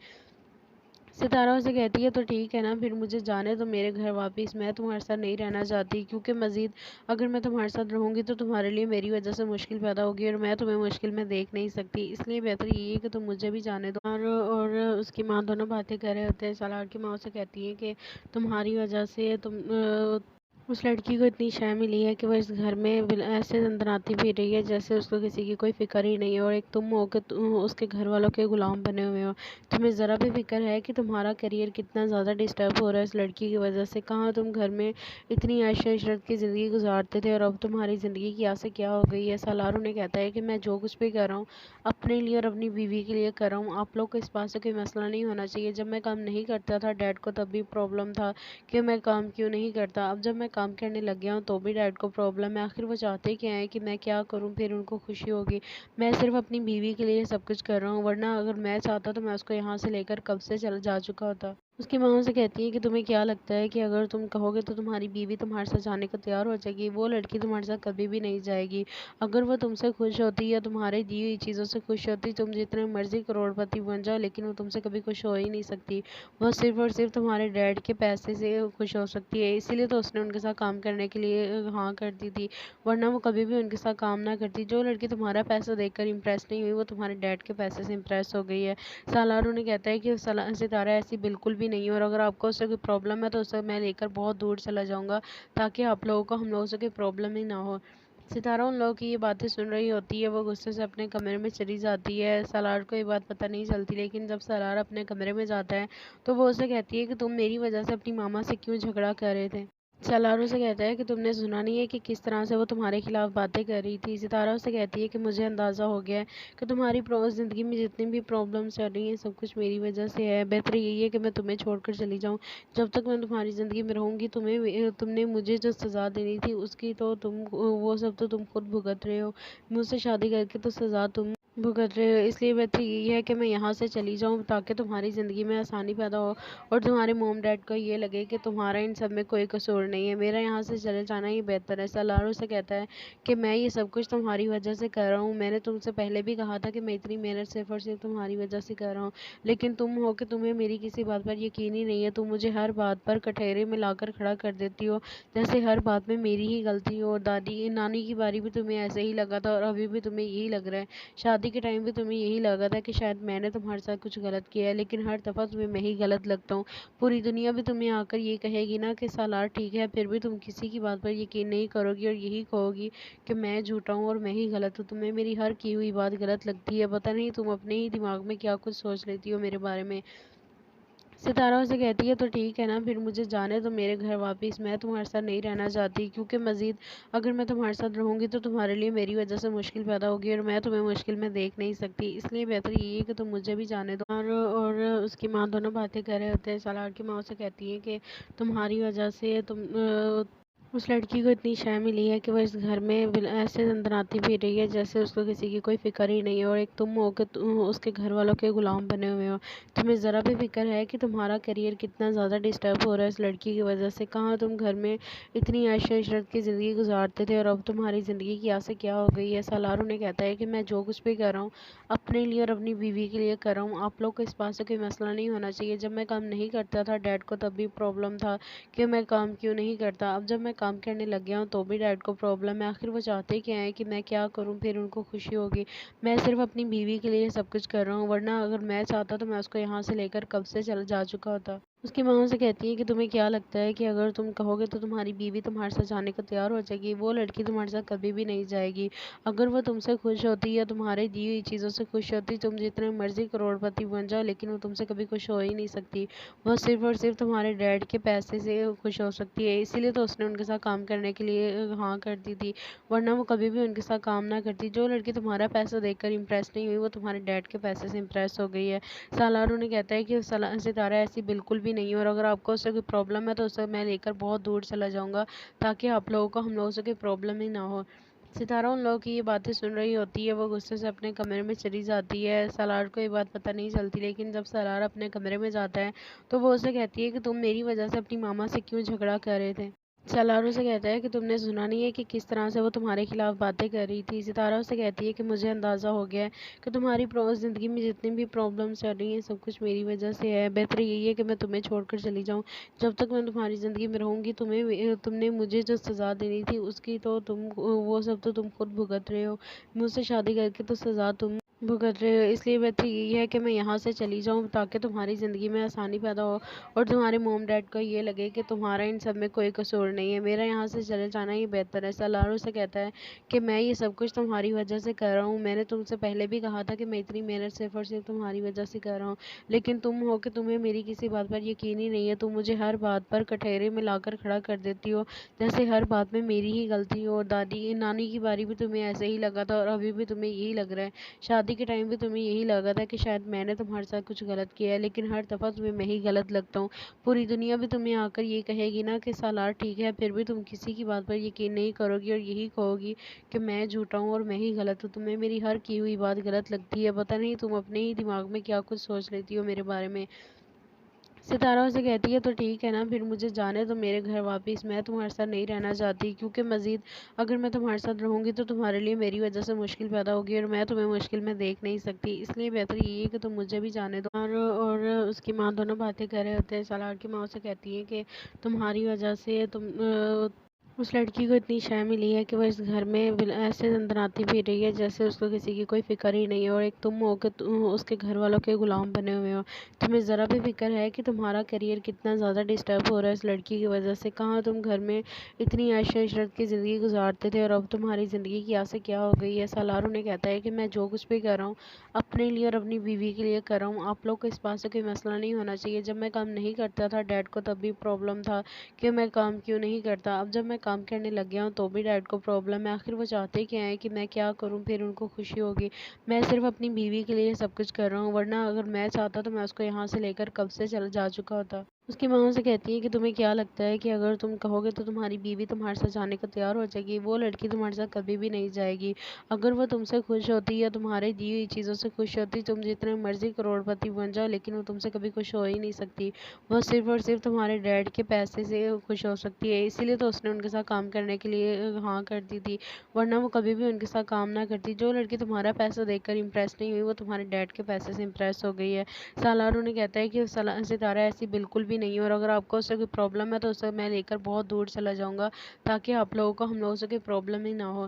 ستارہ اسے کہتی ہے تو ٹھیک ہے نا، پھر مجھے جانے دو میرے گھر واپس۔ میں تمہارے ساتھ نہیں رہنا چاہتی، کیونکہ مزید اگر میں تمہارے ساتھ رہوں گی تو تمہارے لیے میری وجہ سے مشکل پیدا ہوگی اور میں تمہیں مشکل میں دیکھ نہیں سکتی۔ اس لیے بہتر یہی ہے کہ تم مجھے بھی جانے دو۔ اور اس کی ماں دونوں باتیں کر رہے ہوتے ہیں۔ سالار کی ماں اسے کہتی ہے کہ تمہاری وجہ سے उस लड़की को इतनी शय मिली है कि वो इस घर में ऐसे दंदनाती फिर रही है जैसे उसको किसी की कोई फिक्र ही नहीं है। और एक तुम हो कि उसके घर वालों के गुलाम बने हुए हो। तुम्हें ज़रा भी फिक्र है कि तुम्हारा करियर कितना ज़्यादा डिस्टर्ब हो रहा है इस लड़की की वजह से। कहाँ तुम घर में इतनी ऐश इशरत की ज़िंदगी गुजारते थे और अब तुम्हारी ज़िंदगी की आसे क्या हो गई है। सालार उन्हें कहता है कि मैं जो कुछ भी कर रहा हूँ अपने लिए और अपनी बीवी के लिए कर रहा हूँ। आप लोग को इस बात से कोई मसला नहीं होना चाहिए। जब मैं काम नहीं करता था डैड को तब भी प्रॉब्लम था कि मैं काम क्यों नहीं करता। अब जब मैं काम करने लग गया हूँ तो भी डैड को प्रॉब्लम है। आखिर वो चाहते क्या हैं कि मैं क्या करूँ फिर उनको खुशी होगी। मैं सिर्फ अपनी बीवी के लिए सब कुछ कर रहा हूँ, वरना अगर मैं चाहता तो मैं उसको यहाँ से लेकर कब से चल जा चुका होता। उसकी माँ उनसे कहती है कि तुम्हें क्या लगता है कि अगर तुम कहोगे तो तुम्हारी बीवी तुम्हारे साथ जाने को तैयार हो जाएगी। वो लड़की तुम्हारे साथ कभी भी नहीं जाएगी। अगर वो तुमसे खुश होती या तुम्हारे दी हुई चीज़ों से खुश होती, तुम जितने मर्जी करोड़पति बन जाओ लेकिन वो तुमसे कभी खुश हो ही नहीं सकती। वो सिर्फ और सिर्फ तुम्हारे डैड के पैसे से खुश हो सकती है। इसीलिए तो उसने उनके साथ काम करने के लिए हाँ कर दी थी, वरना वो कभी भी उनके साथ काम ना करती। जो लड़की तुम्हारा पैसा देखकर इम्प्रेस नहीं हुई वो तुम्हारे डैड के पैसे से इम्प्रेस हो गई है। सालार उन्हें कहता है कि सितारा ऐसी बिल्कुल भी नहीं है और अगर आपको उससे कोई प्रॉब्लम है तो उसे मैं लेकर बहुत दूर चला जाऊंगा ताकि आप लोगों को हम लोगों से कोई प्रॉब्लम ही ना हो। सितारा उन लोगों की ये बातें सुन रही होती है। वो गुस्से से अपने कमरे में चली जाती है। सालार को ये बात पता नहीं चलती, लेकिन जब सालार अपने कमरे में जाता है तो वो उसे कहती है कि तुम मेरी वजह से अपनी मामा से क्यों झगड़ा कर रहे थे। सालार उसे कहता है कि तुमने सुना नहीं है कि किस तरह से वो तुम्हारे खिलाफ बातें कर रही थी। सितारा उसे कहती है कि मुझे अंदाज़ा हो गया है कि तुम्हारी ज़िंदगी में जितनी भी प्रॉब्लम्स चल रही हैं सब कुछ मेरी वजह से है। बेहतर यही है कि मैं तुम्हें छोड़कर चली जाऊँ। जब तक मैं तुम्हारी ज़िंदगी में रहूँगी तुमने मुझे जो सज़ा देनी थी उसकी तो तुम वो सब तो तुम खुद भुगत रहे हो। मुझसे शादी करके तो सज़ा तुम भुगत रहे हो। इसलिए बेहतर यही है कि मैं यहाँ से चली जाऊँ ताकि तुम्हारी ज़िंदगी में आसानी पैदा हो और तुम्हारे मॉम डैड को ये लगे कि तुम्हारा इन सब में कोई कसूर नहीं है। मेरा यहाँ से चले जाना ही बेहतर है। सालार से कहता है कि मैं ये सब कुछ तुम्हारी वजह से कर रहा हूँ। मैंने तुमसे पहले भी कहा था कि मैं इतनी मेहनत सिर्फ और सिर्फ तुम्हारी वजह से कर रहा हूँ, लेकिन तुम हो कि तुम्हें मेरी किसी बात पर यकीन ही नहीं है। तुम मुझे हर बात पर कटहरे में लाकर खड़ा कर देती हो, जैसे हर बात में मेरी ही गलती हो। और दादी नानी की बारी भी तुम्हें ऐसे ही लगा था और अभी भी तुम्हें यही लग रहा है। शादी के टाइम भी तुम्हें यही लगा था कि शायद मैंने तुम्हारे साथ कुछ गलत किया है, लेकिन हर दफ़ा तुम्हें मैं ही गलत लगता हूँ। पूरी दुनिया भी तुम्हें आकर ये कहेगी ना कि सालार ठीक है, फिर भी तुम किसी की बात पर यकीन नहीं करोगी और यही कहोगी कि मैं झूठा हूँ और मैं ही गलत हूँ। तुम्हें मेरी हर की हुई बात गलत लगती है। पता नहीं तुम अपने ही दिमाग में क्या कुछ सोच लेती हो मेरे बारे में। सितारा उसे कहती है तो ठीक है ना, फिर मुझे जाने दो मेरे घर वापस। मैं तुम्हारे साथ नहीं रहना चाहती, क्योंकि मज़ीद अगर मैं तुम्हारे साथ रहूँगी तो तुम्हारे लिए मेरी वजह से मुश्किल पैदा होगी और मैं तुम्हें मुश्किल में देख नहीं सकती। इसलिए बेहतर यही है कि तुम मुझे भी जाने दो। और उसकी माँ दोनों बातें कर रहे होते हैं। सालार की माँ उसे कहती है कि तुम्हारी वजह से उस लड़की को इतनी शय मिली है कि वो इस घर में ऐसे दंदनाती फिर रही है जैसे उसको किसी की कोई फिक्र ही नहीं है। और एक तुम हो कि उसके घर वालों के गुलाम बने हुए हो। तुम्हें ज़रा भी फिक्र है कि तुम्हारा करियर कितना ज़्यादा डिस्टर्ब हो रहा है इस लड़की की वजह से। कहाँ तुम घर में इतनी ऐश इशरत की ज़िंदगी गुजारते थे और अब तुम्हारी ज़िंदगी की आसे क्या हो गई है। सालार उन्हें कहता है कि मैं जो कुछ भी कर रहा हूँ अपने लिए और अपनी बीवी के लिए कर रहा हूँ। आप लोग को इस बात से कोई मसला नहीं होना चाहिए। जब मैं काम नहीं करता था डैड को तब भी प्रॉब्लम था कि मैं काम क्यों नहीं करता। अब जब मैं काम करने लग गया हूँ तो भी डैड को प्रॉब्लम है। आखिर वो चाहते क्या हैं कि मैं क्या करूँ फिर उनको खुशी होगी। मैं सिर्फ अपनी बीवी के लिए सब कुछ कर रहा हूँ, वरना अगर मैं चाहता तो मैं उसको यहाँ से लेकर कब से चल जा चुका होता। उसकी माँ उनसे कहती है कि तुम्हें क्या लगता है कि अगर तुम कहोगे तो तुम्हारी बीवी तुम्हारे साथ जाने को तैयार हो जाएगी। वो लड़की तुम्हारे साथ कभी भी नहीं जाएगी। अगर वो तुमसे खुश होती या तुम्हारे दी हुई चीज़ों से खुश होती, तुम जितने मर्जी करोड़पति बन जाओ लेकिन वो तुमसे कभी खुश हो ही नहीं सकती। वो सिर्फ और सिर्फ तुम्हारे डैड के पैसे से खुश हो सकती है। इसीलिए तो उसने उनके साथ काम करने के लिए हाँ कर दी थी, वरना वो कभी भी उनके साथ काम ना करती। जो लड़की तुम्हारा पैसा देखकर इम्प्रेस नहीं हुई वो तुम्हारे डैड के पैसे से इम्प्रेस हो गई है। सालार उन्हें कहता है कि सितारा ऐसी बिल्कुल भी नहीं है और अगर आपको उससे कोई प्रॉब्लम है तो उसे मैं लेकर बहुत दूर चला जाऊंगा ताकि आप लोगों को हम लोगों से कोई प्रॉब्लम ही ना हो। सितारा उन लोगों की ये बातें सुन रही होती है। वो गुस्से से अपने कमरे में चली जाती है। सालार को ये बात पता नहीं चलती, लेकिन जब सालार अपने कमरे में जाता है तो वो उसे कहती है कि तुम मेरी वजह से अपनी मामा से क्यों झगड़ा कर रहे थे। सालार उसे कहता है कि तुमने सुना नहीं है कि किस तरह से वो तुम्हारे खिलाफ बातें कर रही थी। सितारा उसे कहती है कि मुझे अंदाज़ा हो गया है कि तुम्हारी ज़िंदगी में जितनी भी प्रॉब्लम्स चल रही हैं सब कुछ मेरी वजह से है। बेहतर यही है कि मैं तुम्हें छोड़कर चली जाऊँ। जब तक मैं तुम्हारी ज़िंदगी में रहूँगी तुमने मुझे जो सज़ा देनी थी उसकी तो तुम वो सब तो तुम खुद भुगत रहे हो। मुझसे शादी करके तो सज़ा तुम भुगत रहे हो। इसलिए बेहतर यही है कि मैं यहाँ से चली जाऊँ ताकि तुम्हारी ज़िंदगी में आसानी पैदा हो और तुम्हारे मॉम डैड को ये लगे कि तुम्हारा इन सब में कोई कसूर नहीं है। मेरा यहाँ से चले जाना ही बेहतर है। सलारो से कहता है कि मैं ये सब कुछ तुम्हारी वजह से कर रहा हूँ। मैंने तुमसे पहले भी कहा था कि मैं इतनी मेहनत सिर्फ और सिर्फ तुम्हारी वजह से कर रहा हूँ, लेकिन तुम हो कि तुम्हें मेरी किसी बात पर यकीन ही नहीं है। तुम मुझे हर बात पर कटहरे में लाकर खड़ा कर देती हो, जैसे हर बात में मेरी ही गलती हो। और दादी नानी की बारी भी तुम्हें ऐसे ही लगा था और अभी भी तुम्हें यही लग रहा है। शादी के टाइम भी तुम्हें यही लगा था कि शायद मैंने तुम्हारे साथ कुछ गलत किया है, लेकिन हर दफ़ा तुम्हें मैं ही गलत लगता हूँ। पूरी दुनिया भी तुम्हें आकर ये कहेगी ना कि सालार ठीक है, फिर भी तुम किसी की बात पर यकीन नहीं करोगी और यही कहोगी कि मैं झूठा हूँ और मैं ही गलत हूँ। तुम्हें मेरी हर की हुई बात गलत लगती है। पता नहीं तुम अपने ही दिमाग में क्या कुछ सोच लेती हो मेरे बारे में। सितारा उसे कहती है तो ठीक है ना, फिर मुझे जाने दो मेरे घर वापस। मैं तुम्हारे साथ नहीं रहना चाहती, क्योंकि मज़ीद अगर मैं तुम्हारे साथ रहूँगी तो तुम्हारे लिए मेरी वजह से मुश्किल पैदा होगी और मैं तुम्हें मुश्किल में देख नहीं सकती। इसलिए बेहतर यही है कि तुम मुझे भी जाने दो। और उसकी माँ दोनों बातें कर रहे होते हैं। सलार की माँ उसे कहती है कि तुम्हारी वजह से उस लड़की को इतनी शय मिली है कि वह इस घर में ऐसे दंदनाती फिर रही है जैसे उसको किसी की कोई फिक्र ही नहीं है। और एक तुम हो कि उसके घर वालों के गुलाम बने हुए हो। तुम्हें ज़रा भी फिक्र है कि तुम्हारा करियर कितना ज़्यादा डिस्टर्ब हो रहा है इस लड़की की वजह से। कहाँ तुम घर में इतनी ऐशो इशरत की ज़िंदगी गुजारते थे और अब तुम्हारी ज़िंदगी की आसे क्या हो गई है। सालार उन्हें कहता है कि मैं जो कुछ भी कर रहा हूँ अपने लिए और अपनी बीवी के लिए कर रहा हूँ। आप लोग को इस बात से कोई मसला नहीं होना चाहिए। जब मैं काम नहीं करता था डैड को तब भी प्रॉब्लम था कि मैं काम क्यों नहीं करता। अब जब मैं काम करने लग गया हूँ तो भी डैड को प्रॉब्लम है। आखिर वो चाहते क्या हैं कि मैं क्या करूँ फिर उनको खुशी होगी। मैं सिर्फ अपनी बीवी के लिए सब कुछ कर रहा हूँ, वरना अगर मैं चाहता तो मैं उसको यहाँ से लेकर कब से चल जा चुका होता। उसकी माँ उनसे कहती है कि तुम्हें क्या लगता है कि अगर तुम कहोगे तो तुम्हारी बीवी तुम्हारे साथ जाने को तैयार हो जाएगी। वो लड़की तुम्हारे साथ कभी भी नहीं जाएगी। अगर वो तुमसे खुश होती या तुम्हारे दी हुई चीज़ों से खुश होती, तुम जितने मर्जी करोड़पति बन जाओ लेकिन वो तुमसे कभी खुश हो ही नहीं सकती। वो सिर्फ और सिर्फ तुम्हारे डैड के पैसे से खुश हो सकती है। इसीलिए तो उसने उनके साथ काम करने के लिए हाँ कर दी थी, वरना वो कभी भी उनके साथ काम ना करती। जो लड़की तुम्हारा पैसा देखकर इम्प्रेस नहीं हुई वो तुम्हारे डैड के पैसे से इम्प्रेस हो गई है। सालार उन्हें कहता है कि सितारा ऐसी बिल्कुल भी नहीं है, और अगर आपको उससे कोई प्रॉब्लम है तो उसे मैं लेकर बहुत दूर चला जाऊंगा ताकि आप लोगों को हम लोगों से कोई प्रॉब्लम ही ना हो।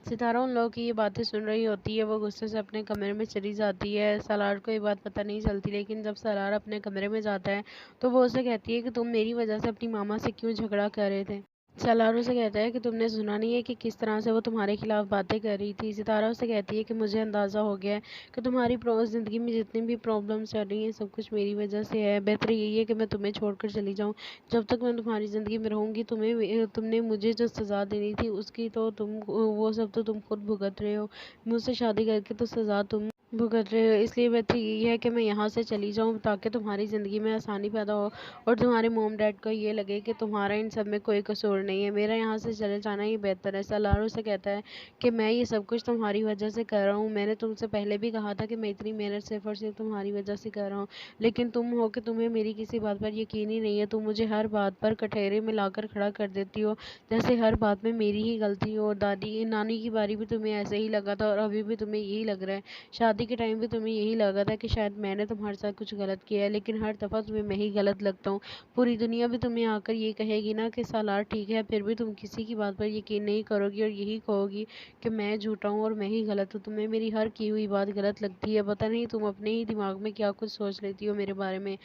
सितारा उन लोगों की ये बातें सुन रही होती है। वो गुस्से से अपने कमरे में चली जाती है। सलार को ये बात पता नहीं चलती, लेकिन जब सलार अपने कमरे में जाता है तो वो उसे कहती है कि तुम मेरी वजह से अपनी मामा से क्यों झगड़ा कर रहे थे। सलार उसे कहता है कि तुमने सुना नहीं है कि किस तरह से वो तुम्हारे खिलाफ बातें कर रही थी। सितारा उसे कहती है कि मुझे अंदाज़ा हो गया है कि तुम्हारी ज़िंदगी में जितनी भी प्रॉब्लम्स चल रही हैं सब कुछ मेरी वजह से है। बेहतर यही है कि मैं तुम्हें छोड़कर चली जाऊँ। जब तक मैं तुम्हारी ज़िंदगी में रहूँगी तुमने मुझे जो सज़ा देनी थी उसकी तो वो सब तो तुम खुद भुगत रहे हो। मुझसे शादी करके तो सज़ा तुम भुगत रहे हो। इसलिए बेहतर यही है कि मैं यहाँ से चली जाऊँ ताकि तुम्हारी ज़िंदगी में आसानी पैदा हो और तुम्हारे मॉम डैड को ये लगे कि तुम्हारा इन सब में कोई कसूर नहीं है। मेरा यहाँ से चले जाना ही बेहतर है। सलार से कहता है कि मैं ये सब कुछ तुम्हारी वजह से कर रहा हूँ। मैंने तुमसे पहले भी कहा था कि मैं इतनी मेहनत सिर्फ और सिर्फ तुम्हारी वजह से कर रहा हूँ, लेकिन तुम हो कि तुम्हें मेरी किसी बात पर यकीन ही नहीं है। तुम मुझे हर बात पर कटहरे में लाकर खड़ा कर देती हो, जैसे हर बात में मेरी ही गलती हो। और दादी नानी की बारी भी तुम्हें ऐसे ही लगा था और अभी भी तुम्हें यही लग रहा है। शादी के टाइम भी तुम्हें यही लगा था कि शायद मैंने तुम्हारे साथ कुछ गलत किया है, लेकिन हर दफ़ा तुम्हें मैं ही गलत लगता हूँ। पूरी दुनिया भी तुम्हें आकर ये कहेगी ना कि सालार ठीक है, फिर भी तुम किसी की बात पर यकीन नहीं करोगी और यही कहोगी कि मैं झूठा हूँ और मैं ही गलत हूँ। तुम्हें मेरी हर की हुई बात गलत लगती है। पता नहीं तुम अपने ही दिमाग में क्या कुछ सोच लेती हो मेरे बारे में।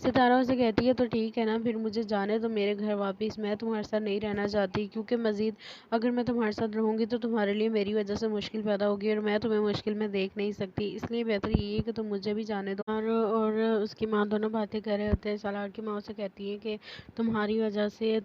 सितारा उसे कहती है तो ठीक है ना, फिर मुझे जाने दो मेरे घर वापस। मैं तुम्हारे साथ नहीं रहना चाहती, क्योंकि मज़ीद अगर मैं तुम्हारे साथ रहूँगी तो तुम्हारे लिए मेरी वजह से मुश्किल पैदा होगी और मैं तुम्हें मुश्किल में देख नहीं सकती। इसलिए बेहतर यही है कि तुम मुझे भी जाने दो। और उसकी माँ दोनों बातें कर रहे होते हैं। सलार की माँ उसे कहती है कि तुम्हारी वजह से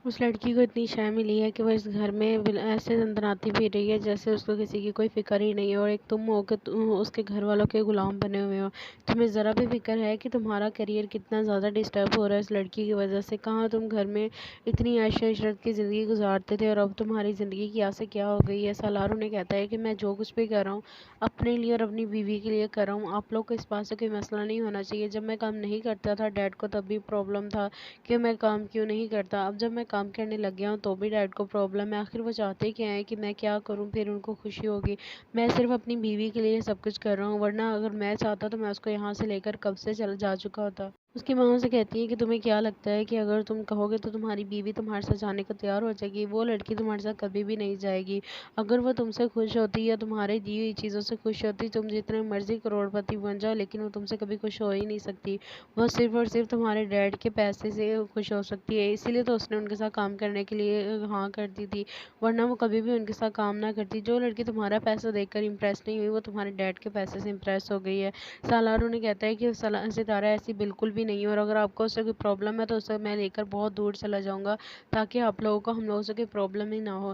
उस लड़की को इतनी शय मिली है कि वह इस घर में ऐसे दंदनाती फिर रही है जैसे उसको किसी की कोई फिक्र ही नहीं है। और एक तुम हो कि उसके घर वालों के गुलाम बने हुए हो। तुम्हें ज़रा भी फिक्र है कि तुम्हारा करियर कितना ज़्यादा डिस्टर्ब हो रहा है इस लड़की की वजह से। कहाँ तुम घर में इतनी ऐशो इशरत की ज़िंदगी गुजारते थे और अब तुम्हारी ज़िंदगी की आसे क्या हो गई है। सालार उन्हें कहता है कि मैं जो कुछ भी कर रहा हूँ अपने लिए और अपनी बीवी के लिए कर रहा हूँ। आप लोग को इस बात से कोई मसला नहीं होना चाहिए। जब मैं काम नहीं करता था डैड को तब भी प्रॉब्लम था कि मैं काम क्यों नहीं करता। अब जब मैं काम करने लग गया हूँ तो भी डैड को प्रॉब्लम है। आखिर वो चाहते क्या हैं कि मैं क्या करूँ फिर उनको खुशी होगी। मैं सिर्फ अपनी बीवी के लिए सब कुछ कर रहा हूँ, वरना अगर मैं चाहता तो मैं उसको यहाँ से लेकर कब से चल जा चुका होता। اس کی ماں سے کہتی ہے کہ تمہیں کیا لگتا ہے کہ اگر تم کہو گے تو تمہاری بیوی تمہارے ساتھ جانے کو تیار ہو جائے گی؟ وہ لڑکی تمہارے ساتھ کبھی بھی نہیں جائے گی۔ اگر وہ تم سے خوش ہوتی یا تمہارے دی ہوئی چیزوں سے خوش ہوتی، تم جتنے مرضی کروڑ پتی بن جاؤ لیکن وہ تم سے کبھی خوش ہو ہی نہیں سکتی۔ وہ صرف اور صرف تمہارے ڈیڈ کے پیسے سے خوش ہو سکتی ہے، اسی لیے تو اس نے ان کے ساتھ کام کرنے کے لیے ہاں کر دی تھی، ورنہ وہ کبھی بھی ان کے ساتھ کام نہ کرتی۔ جو لڑکی تمہارا پیسہ دیکھ کر امپریس نہیں ہوئی، وہ تمہارے ڈیڈ کے پیسے سے امپریس ہو گئی ہے۔ سالار انہیں کہتا ہے کہ ستارہ ایسی بالکل بھی نہیں ہے، اور اگر آپ کو اس سے کوئی پرابلم ہے تو اسے میں لے کر بہت دور چلا جاؤں گا تاکہ آپ لوگوں کو ہم لوگوں سے کوئی پرابلم ہی نہ ہو۔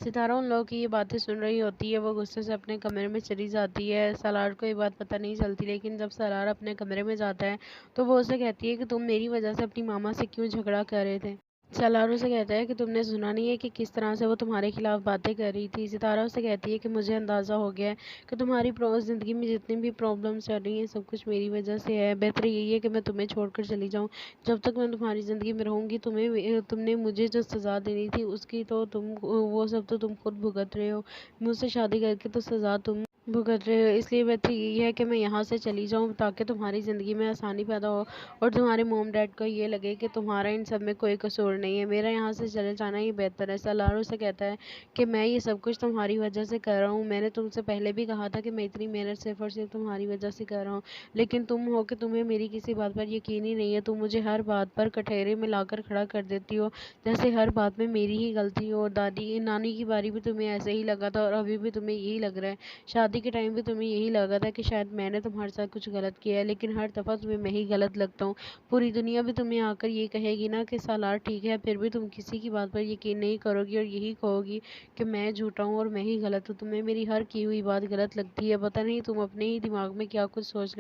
ستارہ ان لوگوں کی یہ باتیں سن رہی ہوتی ہے، وہ غصے سے اپنے کمرے میں چلی جاتی ہے۔ سالار کو یہ بات پتہ نہیں چلتی، لیکن جب سالار اپنے کمرے میں جاتا ہے تو وہ اسے کہتی ہے کہ تم میری وجہ سے اپنی ماما سے کیوں جھگڑا کر رہے تھے؟ سالار اسے کہتا ہے کہ تم نے سنا نہیں ہے کہ کس طرح سے وہ تمہارے خلاف باتیں کر رہی تھی؟ ستارہ اسے کہتی ہے کہ مجھے اندازہ ہو گیا ہے کہ تمہاری زندگی میں جتنی بھی پرابلمس چل رہی ہیں سب کچھ میری وجہ سے ہے۔ بہتر یہی ہے کہ میں تمہیں چھوڑ کر چلی جاؤں۔ جب تک میں تمہاری زندگی میں رہوں گی تم نے مجھے جو سزا دینی تھی اس کی تو وہ سب تو تم خود بھگت رہے ہو۔ مجھ سے شادی کر کے تو سزا تم بھگت رہے ہو، اس لیے بہتر یہی ہے کہ میں یہاں سے چلی جاؤں تاکہ تمہاری زندگی میں آسانی پیدا ہو اور تمہارے موم ڈیڈ کو یہ لگے کہ تمہارا ان سب میں کوئی قصور نہیں ہے۔ میرا یہاں سے چلے جانا ہی بہتر ہے۔ سالار سے کہتا ہے کہ میں یہ سب کچھ تمہاری وجہ سے کر رہا ہوں۔ میں نے تم سے پہلے بھی کہا تھا کہ میں اتنی محنت صرف اور صرف تمہاری وجہ سے کر رہا ہوں، لیکن تم ہو کہ تمہیں میری کسی بات پر یقین ہی نہیں ہے۔ تم مجھے ہر بات پر کٹہرے میں لا کر کھڑا کر دیتی ہو، جیسے ہر بات میں میری ہی غلطی ہو۔ نانی کی باری بھی تمہیں ایسے ہی لگا تھا اور ابھی بھی تمہیں یہی لگ رہا ہے۔ شادی کے ٹائم بھی تمہیں یہی لگا تھا کہ شاید میں نے تمہارے ساتھ کچھ غلط کیا ہے، لیکن ہر دفعہ تمہیں میں ہی غلط لگتا ہوں۔ پوری دنیا بھی تمہیں آ کر یہ کہے گی نا کہ سالار ٹھیک ہے، پھر بھی تم کسی کی بات پر یقین نہیں کرو گی اور یہی کہو گی کہ میں جھوٹا ہوں اور میں ہی غلط ہوں۔ تمہیں میری ہر کی ہوئی بات غلط لگتی ہے، پتہ نہیں تم اپنے ہی دماغ میں کیا کچھ سوچ